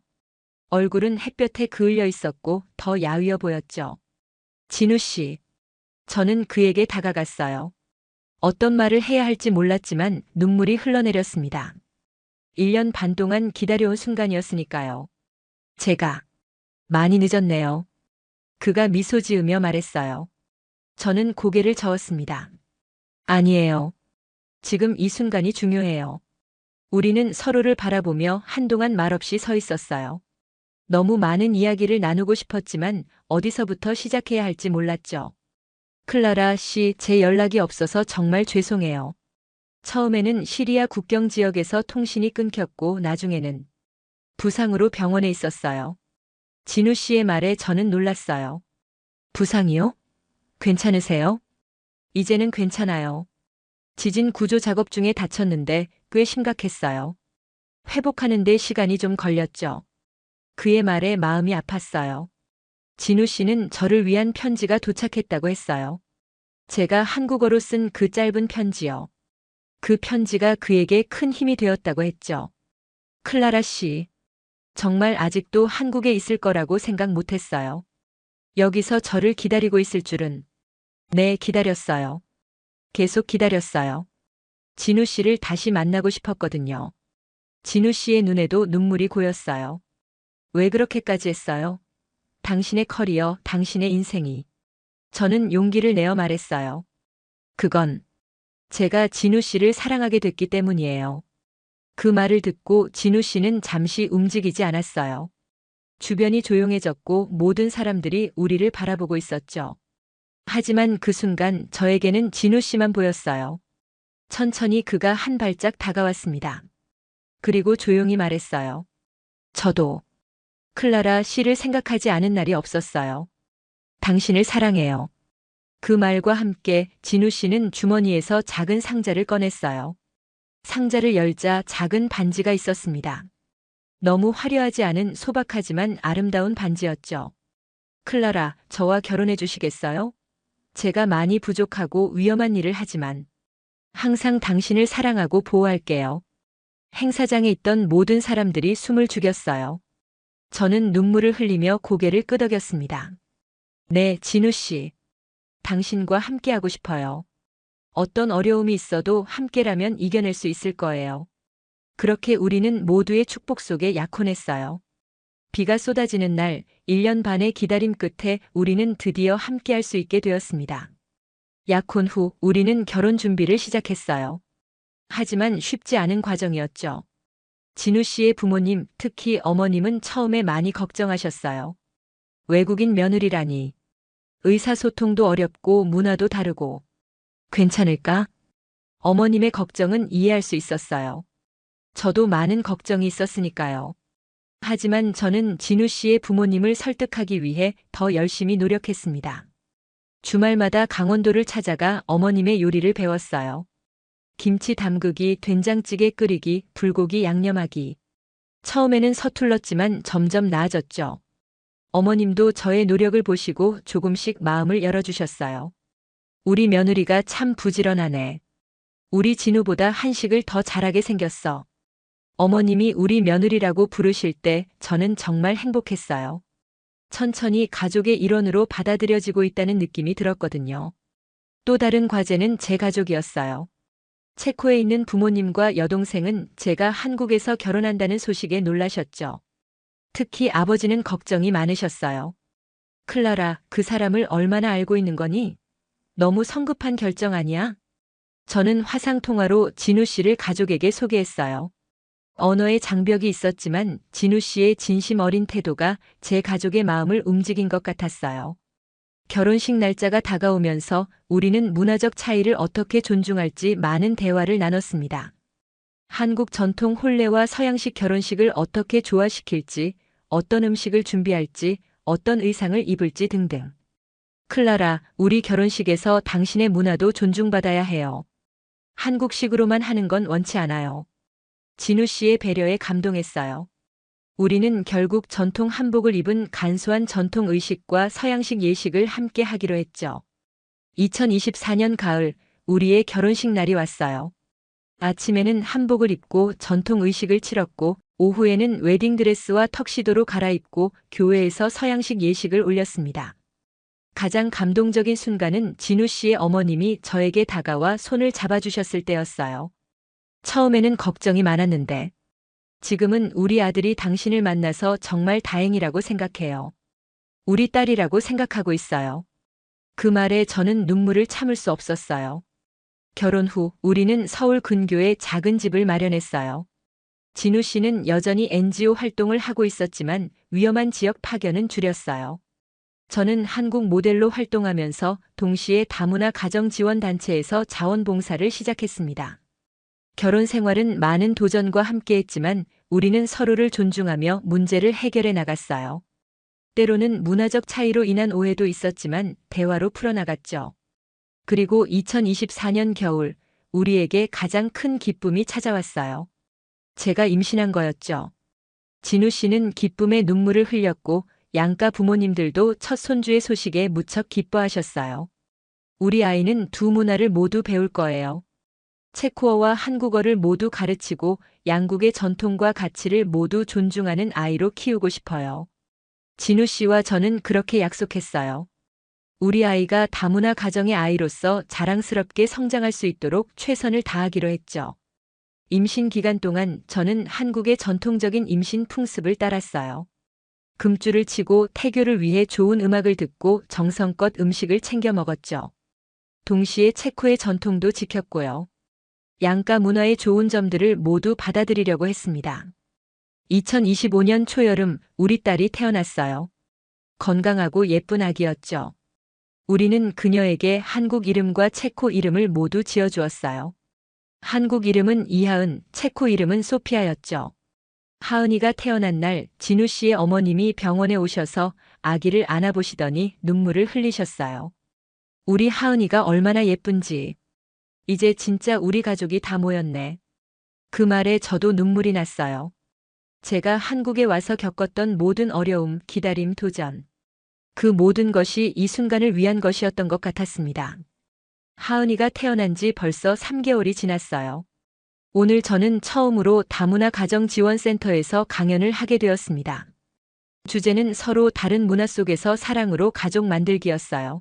얼굴은 햇볕에 그을려 있었고 더 야위어 보였죠. 진우 씨. 저는 그에게 다가갔어요. 어떤 말을 해야 할지 몰랐지만 눈물이 흘러내렸습니다. 1년 반 동안 기다려온 순간이었으니까요. 제가 많이 늦었네요. 그가 미소 지으며 말했어요. 저는 고개를 저었습니다. 아니에요. 지금 이 순간이 중요해요. 우리는 서로를 바라보며 한동안 말없이 서 있었어요. 너무 많은 이야기를 나누고 싶었지만 어디서부터 시작해야 할지 몰랐죠. 클라라 씨, 제 연락이 없어서 정말 죄송해요. 처음에는 시리아 국경 지역에서 통신이 끊겼고 나중에는 부상으로 병원에 있었어요. 진우 씨의 말에 저는 놀랐어요. 부상이요? 괜찮으세요? 이제는 괜찮아요. 지진 구조 작업 중에 다쳤는데 꽤 심각했어요. 회복하는 데 시간이 좀 걸렸죠. 그의 말에 마음이 아팠어요. 진우 씨는 저를 위한 편지가 도착했다고 했어요. 제가 한국어로 쓴 그 짧은 편지요. 그 편지가 그에게 큰 힘이 되었다고 했죠. 클라라 씨, 정말 아직도 한국에 있을 거라고 생각 못했어요. 여기서 저를 기다리고 있을 줄은. 네, 기다렸어요. 계속 기다렸어요. 진우 씨를 다시 만나고 싶었거든요. 진우 씨의 눈에도 눈물이 고였어요. 왜 그렇게까지 했어요? 당신의 커리어, 당신의 인생이. 저는 용기를 내어 말했어요. 그건 제가 진우 씨를 사랑하게 됐기 때문이에요. 그 말을 듣고 진우 씨는 잠시 움직이지 않았어요. 주변이 조용해졌고 모든 사람들이 우리를 바라보고 있었죠. 하지만 그 순간 저에게는 진우 씨만 보였어요. 천천히 그가 한 발짝 다가왔습니다. 그리고 조용히 말했어요. 저도 클라라 씨를 생각하지 않은 날이 없었어요. 당신을 사랑해요. 그 말과 함께 진우 씨는 주머니에서 작은 상자를 꺼냈어요. 상자를 열자 작은 반지가 있었습니다. 너무 화려하지 않은 소박하지만 아름다운 반지였죠. 클라라, 저와 결혼해 주시겠어요? 제가 많이 부족하고 위험한 일을 하지만 항상 당신을 사랑하고 보호할게요. 행사장에 있던 모든 사람들이 숨을 죽였어요. 저는 눈물을 흘리며 고개를 끄덕였습니다. 네, 진우 씨. 당신과 함께하고 싶어요. 어떤 어려움이 있어도 함께라면 이겨낼 수 있을 거예요. 그렇게 우리는 모두의 축복 속에 약혼했어요. 비가 쏟아지는 날, 1년 반의 기다림 끝에 우리는 드디어 함께할 수 있게 되었습니다. 약혼 후 우리는 결혼 준비를 시작했어요. 하지만 쉽지 않은 과정이었죠. 진우 씨의 부모님, 특히 어머님은 처음에 많이 걱정하셨어요. 외국인 며느리라니. 의사소통도 어렵고 문화도 다르고. 괜찮을까? 어머님의 걱정은 이해할 수 있었어요. 저도 많은 걱정이 있었으니까요. 하지만 저는 진우 씨의 부모님을 설득하기 위해 더 열심히 노력했습니다. 주말마다 강원도를 찾아가 어머님의 요리를 배웠어요. 김치 담그기, 된장찌개 끓이기, 불고기 양념하기. 처음에는 서툴렀지만 점점 나아졌죠. 어머님도 저의 노력을 보시고 조금씩 마음을 열어주셨어요. 우리 며느리가 참 부지런하네. 우리 진우보다 한식을 더 잘하게 생겼어. 어머님이 우리 며느리라고 부르실 때 저는 정말 행복했어요. 천천히 가족의 일원으로 받아들여지고 있다는 느낌이 들었거든요. 또 다른 과제는 제 가족이었어요. 체코에 있는 부모님과 여동생은 제가 한국에서 결혼한다는 소식에 놀라셨죠. 특히 아버지는 걱정이 많으셨어요. 클라라, 그 사람을 얼마나 알고 있는 거니? 너무 성급한 결정 아니야? 저는 화상통화로 진우 씨를 가족에게 소개했어요. 언어의 장벽이 있었지만 진우 씨의 진심 어린 태도가 제 가족의 마음을 움직인 것 같았어요. 결혼식 날짜가 다가오면서 우리는 문화적 차이를 어떻게 존중할지 많은 대화를 나눴습니다. 한국 전통 혼례와 서양식 결혼식을 어떻게 조화시킬지, 어떤 음식을 준비할지, 어떤 의상을 입을지 등등. 클라라, 우리 결혼식에서 당신의 문화도 존중받아야 해요. 한국식으로만 하는 건 원치 않아요. 진우 씨의 배려에 감동했어요. 우리는 결국 전통 한복을 입은 간소한 전통 의식과 서양식 예식을 함께 하기로 했죠. 2024년 가을, 우리의 결혼식 날이 왔어요. 아침에는 한복을 입고 전통 의식을 치렀고, 오후에는 웨딩드레스와 턱시도로 갈아입고 교회에서 서양식 예식을 올렸습니다. 가장 감동적인 순간은 진우 씨의 어머님이 저에게 다가와 손을 잡아주셨을 때였어요. 처음에는 걱정이 많았는데, 지금은 우리 아들이 당신을 만나서 정말 다행이라고 생각해요. 우리 딸이라고 생각하고 있어요. 그 말에 저는 눈물을 참을 수 없었어요. 결혼 후 우리는 서울 근교에 작은 집을 마련했어요. 진우 씨는 여전히 NGO 활동을 하고 있었지만 위험한 지역 파견은 줄였어요. 저는 한국 모델로 활동하면서 동시에 다문화 가정지원단체에서 자원봉사를 시작했습니다. 결혼 생활은 많은 도전과 함께했지만 우리는 서로를 존중하며 문제를 해결해 나갔어요. 때로는 문화적 차이로 인한 오해도 있었지만 대화로 풀어나갔죠. 그리고 2024년 겨울, 우리에게 가장 큰 기쁨이 찾아왔어요. 제가 임신한 거였죠. 진우 씨는 기쁨의 눈물을 흘렸고 양가 부모님들도 첫 손주의 소식에 무척 기뻐하셨어요. 우리 아이는 두 문화를 모두 배울 거예요. 체코어와 한국어를 모두 가르치고 양국의 전통과 가치를 모두 존중하는 아이로 키우고 싶어요. 진우 씨와 저는 그렇게 약속했어요. 우리 아이가 다문화 가정의 아이로서 자랑스럽게 성장할 수 있도록 최선을 다하기로 했죠. 임신 기간 동안 저는 한국의 전통적인 임신 풍습을 따랐어요. 금줄을 치고 태교를 위해 좋은 음악을 듣고 정성껏 음식을 챙겨 먹었죠. 동시에 체코의 전통도 지켰고요. 양가 문화의 좋은 점들을 모두 받아들이려고 했습니다. 2025년 초여름 우리 딸이 태어났어요. 건강하고 예쁜 아기였죠. 우리는 그녀에게 한국 이름과 체코 이름을 모두 지어주었어요. 한국 이름은 이하은, 체코 이름은 소피아였죠. 하은이가 태어난 날 진우 씨의 어머님이 병원에 오셔서 아기를 안아보시더니 눈물을 흘리셨어요. 우리 하은이가 얼마나 예쁜지. 이제 진짜 우리 가족이 다 모였네. 그 말에 저도 눈물이 났어요. 제가 한국에 와서 겪었던 모든 어려움, 기다림, 도전. 그 모든 것이 이 순간을 위한 것이었던 것 같았습니다. 하은이가 태어난 지 벌써 3개월이 지났어요. 오늘 저는 처음으로 다문화 가정지원센터에서 강연을 하게 되었습니다. 주제는 서로 다른 문화 속에서 사랑으로 가족 만들기였어요.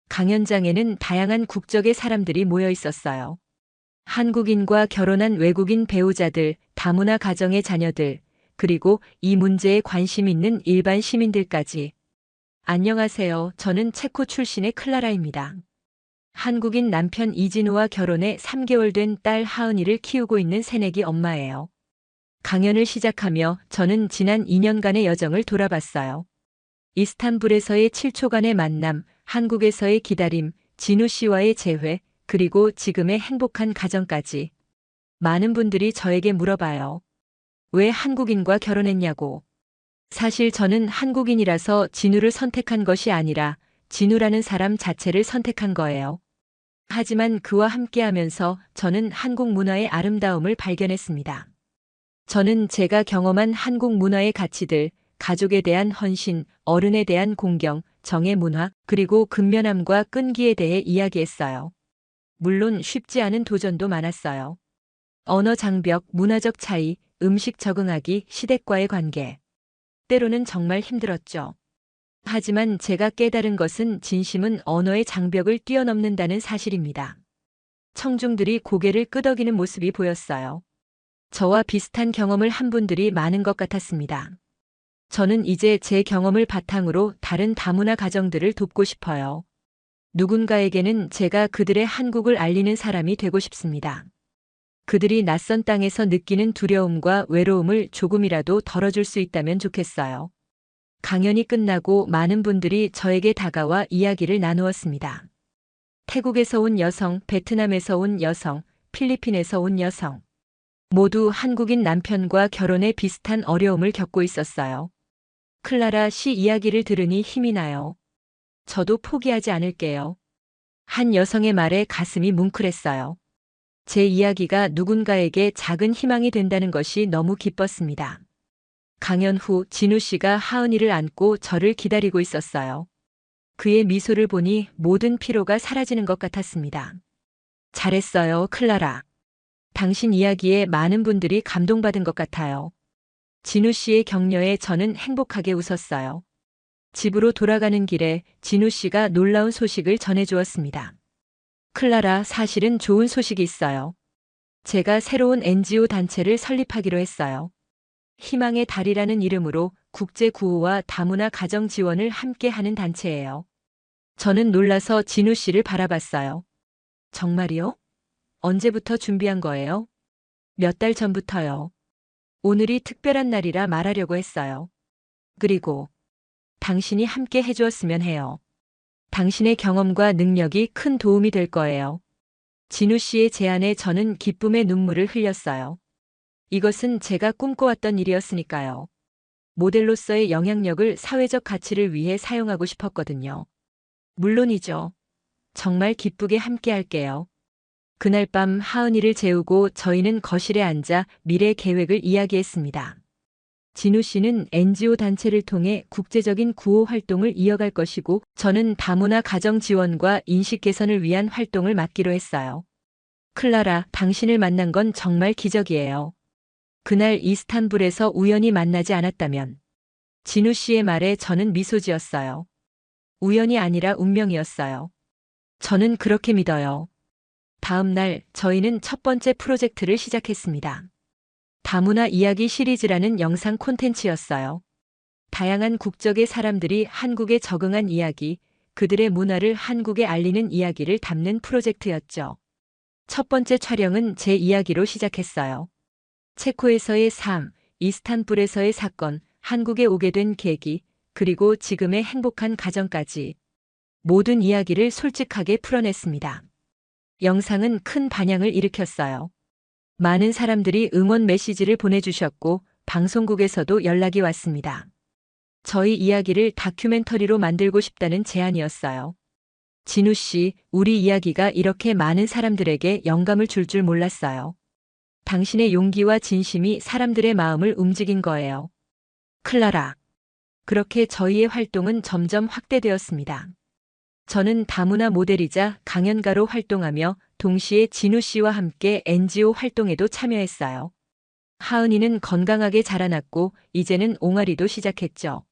강연장에는 다양한 국적의 사람들이 모여 있었어요. 한국인과 결혼한 외국인 배우자들, 다문화 가정의 자녀들, 그리고 이 문제에 관심 있는 일반 시민들까지. 안녕하세요. 저는 체코 출신의 클라라입니다. 한국인 남편 이진우와 결혼해 3개월 된 딸 하은이를 키우고 있는 새내기 엄마예요. 강연을 시작하며 저는 지난 2년간의 여정을 돌아봤어요. 이스탄불에서의 7초간의 만남, 한국에서의 기다림, 진우 씨와의 재회, 그리고 지금의 행복한 가정까지. 많은 분들이 저에게 물어봐요. 왜 한국인과 결혼했냐고. 사실 저는 한국인이라서 진우를 선택한 것이 아니라 진우라는 사람 자체를 선택한 거예요. 하지만 그와 함께하면서 저는 한국 문화의 아름다움을 발견했습니다. 저는 제가 경험한 한국 문화의 가치들, 가족에 대한 헌신, 어른에 대한 공경, 정의 문화, 그리고 근면함과 끈기에 대해 이야기했어요. 물론 쉽지 않은 도전도 많았어요. 언어 장벽, 문화적 차이, 음식 적응하기, 시댁과의 관계. 때로는 정말 힘들었죠. 하지만 제가 깨달은 것은 진심은 언어의 장벽을 뛰어넘는다는 사실입니다. 청중들이 고개를 끄덕이는 모습이 보였어요. 저와 비슷한 경험을 한 분들이 많은 것 같았습니다. 저는 이제 제 경험을 바탕으로 다른 다문화 가정들을 돕고 싶어요. 누군가에게는 제가 그들의 한국을 알리는 사람이 되고 싶습니다. 그들이 낯선 땅에서 느끼는 두려움과 외로움을 조금이라도 덜어줄 수 있다면 좋겠어요. 강연이 끝나고 많은 분들이 저에게 다가와 이야기를 나누었습니다. 태국에서 온 여성, 베트남에서 온 여성, 필리핀에서 온 여성. 모두 한국인 남편과 결혼에 비슷한 어려움을 겪고 있었어요. 클라라 씨 이야기를 들으니 힘이 나요. 저도 포기하지 않을게요. 한 여성의 말에 가슴이 뭉클했어요. 제 이야기가 누군가에게 작은 희망이 된다는 것이 너무 기뻤습니다. 강연 후 진우 씨가 하은이를 안고 저를 기다리고 있었어요. 그의 미소를 보니 모든 피로가 사라지는 것 같았습니다. 잘했어요, 클라라. 당신 이야기에 많은 분들이 감동받은 것 같아요. 진우 씨의 격려에 저는 행복하게 웃었어요. 집으로 돌아가는 길에 진우 씨가 놀라운 소식을 전해주었습니다. 클라라, 사실은 좋은 소식이 있어요. 제가 새로운 NGO 단체를 설립하기로 했어요. 희망의 달이라는 이름으로 국제 구호와 다문화 가정 지원을 함께 하는 단체예요. 저는 놀라서 진우 씨를 바라봤어요. 정말이요? 언제부터 준비한 거예요? 몇 달 전부터요. 오늘이 특별한 날이라 말하려고 했어요. 그리고 당신이 함께 해주었으면 해요. 당신의 경험과 능력이 큰 도움이 될 거예요. 진우 씨의 제안에 저는 기쁨의 눈물을 흘렸어요. 이것은 제가 꿈꿔왔던 일이었으니까요. 모델로서의 영향력을 사회적 가치를 위해 사용하고 싶었거든요. 물론이죠. 정말 기쁘게 함께 할게요. 그날 밤 하은이를 재우고 저희는 거실에 앉아 미래 계획을 이야기했습니다. 진우 씨는 NGO 단체를 통해 국제적인 구호 활동을 이어갈 것이고 저는 다문화 가정 지원과 인식 개선을 위한 활동을 맡기로 했어요. 클라라, 당신을 만난 건 정말 기적이에요. 그날 이스탄불에서 우연히 만나지 않았다면. 진우 씨의 말에 저는 미소 지었어요. 우연이 아니라 운명이었어요. 저는 그렇게 믿어요. 다음 날 저희는 첫 번째 프로젝트를 시작했습니다. 다문화 이야기 시리즈라는 영상 콘텐츠였어요. 다양한 국적의 사람들이 한국에 적응한 이야기, 그들의 문화를 한국에 알리는 이야기를 담는 프로젝트였죠. 첫 번째 촬영은 제 이야기로 시작했어요. 체코에서의 삶, 이스탄불에서의 사건, 한국에 오게 된 계기, 그리고 지금의 행복한 가정까지. 모든 이야기를 솔직하게 풀어냈습니다. 영상은 큰 반향을 일으켰어요. 많은 사람들이 응원 메시지를 보내주셨고 방송국에서도 연락이 왔습니다. 저희 이야기를 다큐멘터리로 만들고 싶다는 제안이었어요. 진우 씨, 우리 이야기가 이렇게 많은 사람들에게 영감을 줄 줄 몰랐어요. 당신의 용기와 진심이 사람들의 마음을 움직인 거예요. 클라라. 그렇게 저희의 활동은 점점 확대되었습니다. 저는 다문화 모델이자 강연가로 활동하며 동시에 진우 씨와 함께 NGO 활동에도 참여했어요. 하은이는 건강하게 자라났고 이제는 옹알이도 시작했죠.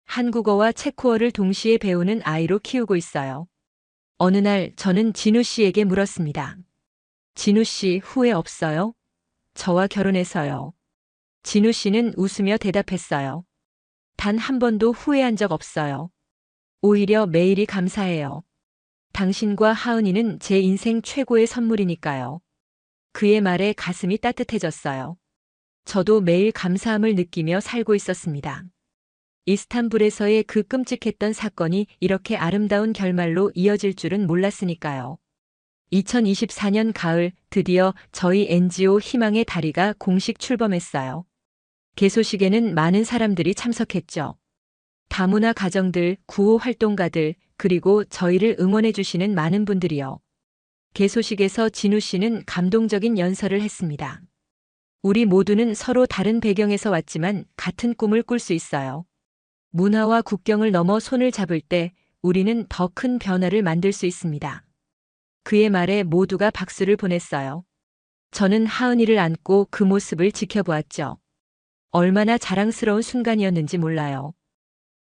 한국어와 체코어를 동시에 배우는 아이로 키우고 있어요. 어느 날 저는 진우 씨에게 물었습니다. 진우 씨 후회 없어요? 저와 결혼해서요. 진우 씨는 웃으며 대답했어요. 단 한 번도 후회한 적 없어요. 오히려 매일이 감사해요. 당신과 하은이는 제 인생 최고의 선물이니까요. 그의 말에 가슴이 따뜻해졌어요. 저도 매일 감사함을 느끼며 살고 있었습니다. 이스탄불에서의 그 끔찍했던 사건이 이렇게 아름다운 결말로 이어질 줄은 몰랐으니까요. 2024년 가을 드디어 저희 NGO 희망의 다리가 공식 출범했어요. 개소식에는 많은 사람들이 참석했죠. 다문화 가정들, 구호 활동가들, 그리고 저희를 응원해 주시는 많은 분들이요. 개소식에서 진우 씨는 감동적인 연설을 했습니다. 우리 모두는 서로 다른 배경에서 왔지만 같은 꿈을 꿀 수 있어요. 문화와 국경을 넘어 손을 잡을 때 우리는 더 큰 변화를 만들 수 있습니다. 그의 말에 모두가 박수를 보냈어요. 저는 하은이를 안고 그 모습을 지켜보았죠. 얼마나 자랑스러운 순간이었는지 몰라요.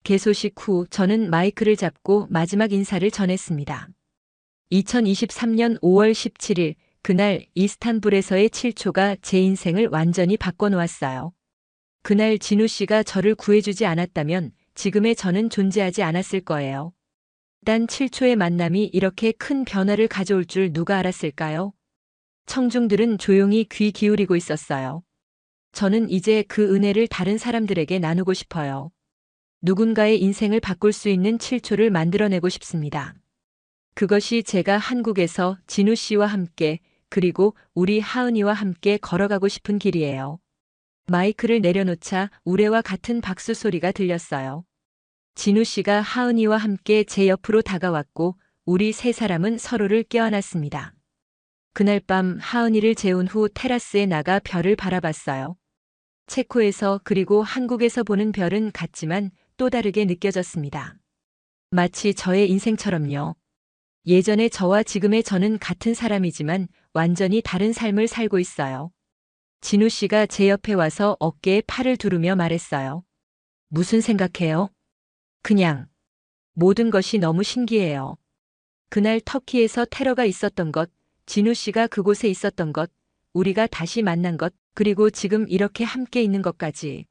개소식 후 저는 마이크를 잡고 마지막 인사를 전했습니다. 2023년 5월 17일, 그날 이스탄불에서의 7초가 제 인생을 완전히 바꿔놓았어요. 그날 진우 씨가 저를 구해주지 않았다면 지금의 저는 존재하지 않았을 거예요. 단 7초의 만남이 이렇게 큰 변화를 가져올 줄 누가 알았을까요? 청중들은 조용히 귀 기울이고 있었어요. 저는 이제 그 은혜를 다른 사람들에게 나누고 싶어요. 누군가의 인생을 바꿀 수 있는 7초를 만들어내고 싶습니다. 그것이 제가 한국에서 진우 씨와 함께 그리고 우리 하은이와 함께 걸어가고 싶은 길이에요. 마이크를 내려놓자 우레와 같은 박수 소리가 들렸어요. 진우 씨가 하은이와 함께 제 옆으로 다가왔고 우리 세 사람은 서로를 껴안았습니다. 그날 밤 하은이를 재운 후 테라스에 나가 별을 바라봤어요. 체코에서 그리고 한국에서 보는 별은 같지만 또 다르게 느껴졌습니다. 마치 저의 인생처럼요. 예전의 저와 지금의 저는 같은 사람이지만 완전히 다른 삶을 살고 있어요. 진우 씨가 제 옆에 와서 어깨에 팔을 두르며 말했어요. 무슨 생각해요? 그냥. 모든 것이 너무 신기해요. 그날 터키에서 테러가 있었던 것, 진우 씨가 그곳에 있었던 것, 우리가 다시 만난 것, 그리고 지금 이렇게 함께 있는 것까지.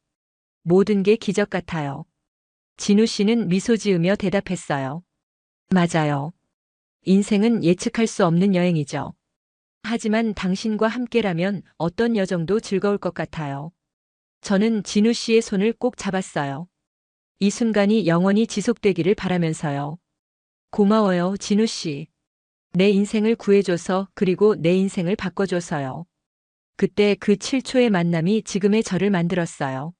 모든 게 기적 같아요. 진우 씨는 미소 지으며 대답했어요. 맞아요. 인생은 예측할 수 없는 여행이죠. 하지만 당신과 함께라면 어떤 여정도 즐거울 것 같아요. 저는 진우 씨의 손을 꼭 잡았어요. 이 순간이 영원히 지속되기를 바라면서요. 고마워요, 진우 씨. 내 인생을 구해줘서 그리고 내 인생을 바꿔줘서요. 그때 그 7초의 만남이 지금의 저를 만들었어요.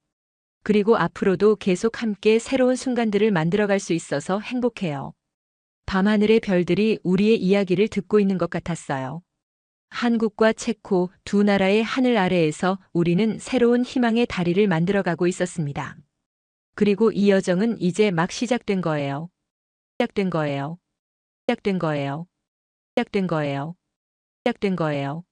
그리고 앞으로도 계속 함께 새로운 순간들을 만들어갈 수 있어서 행복해요. 밤하늘의 별들이 우리의 이야기를 듣고 있는 것 같았어요. 한국과 체코 두 나라의 하늘 아래에서 우리는 새로운 희망의 다리를 만들어가고 있었습니다. 그리고 이 여정은 이제 막 시작된 거예요. 시작된 거예요. 시작된 거예요. 시작된 거예요. 시작된 거예요.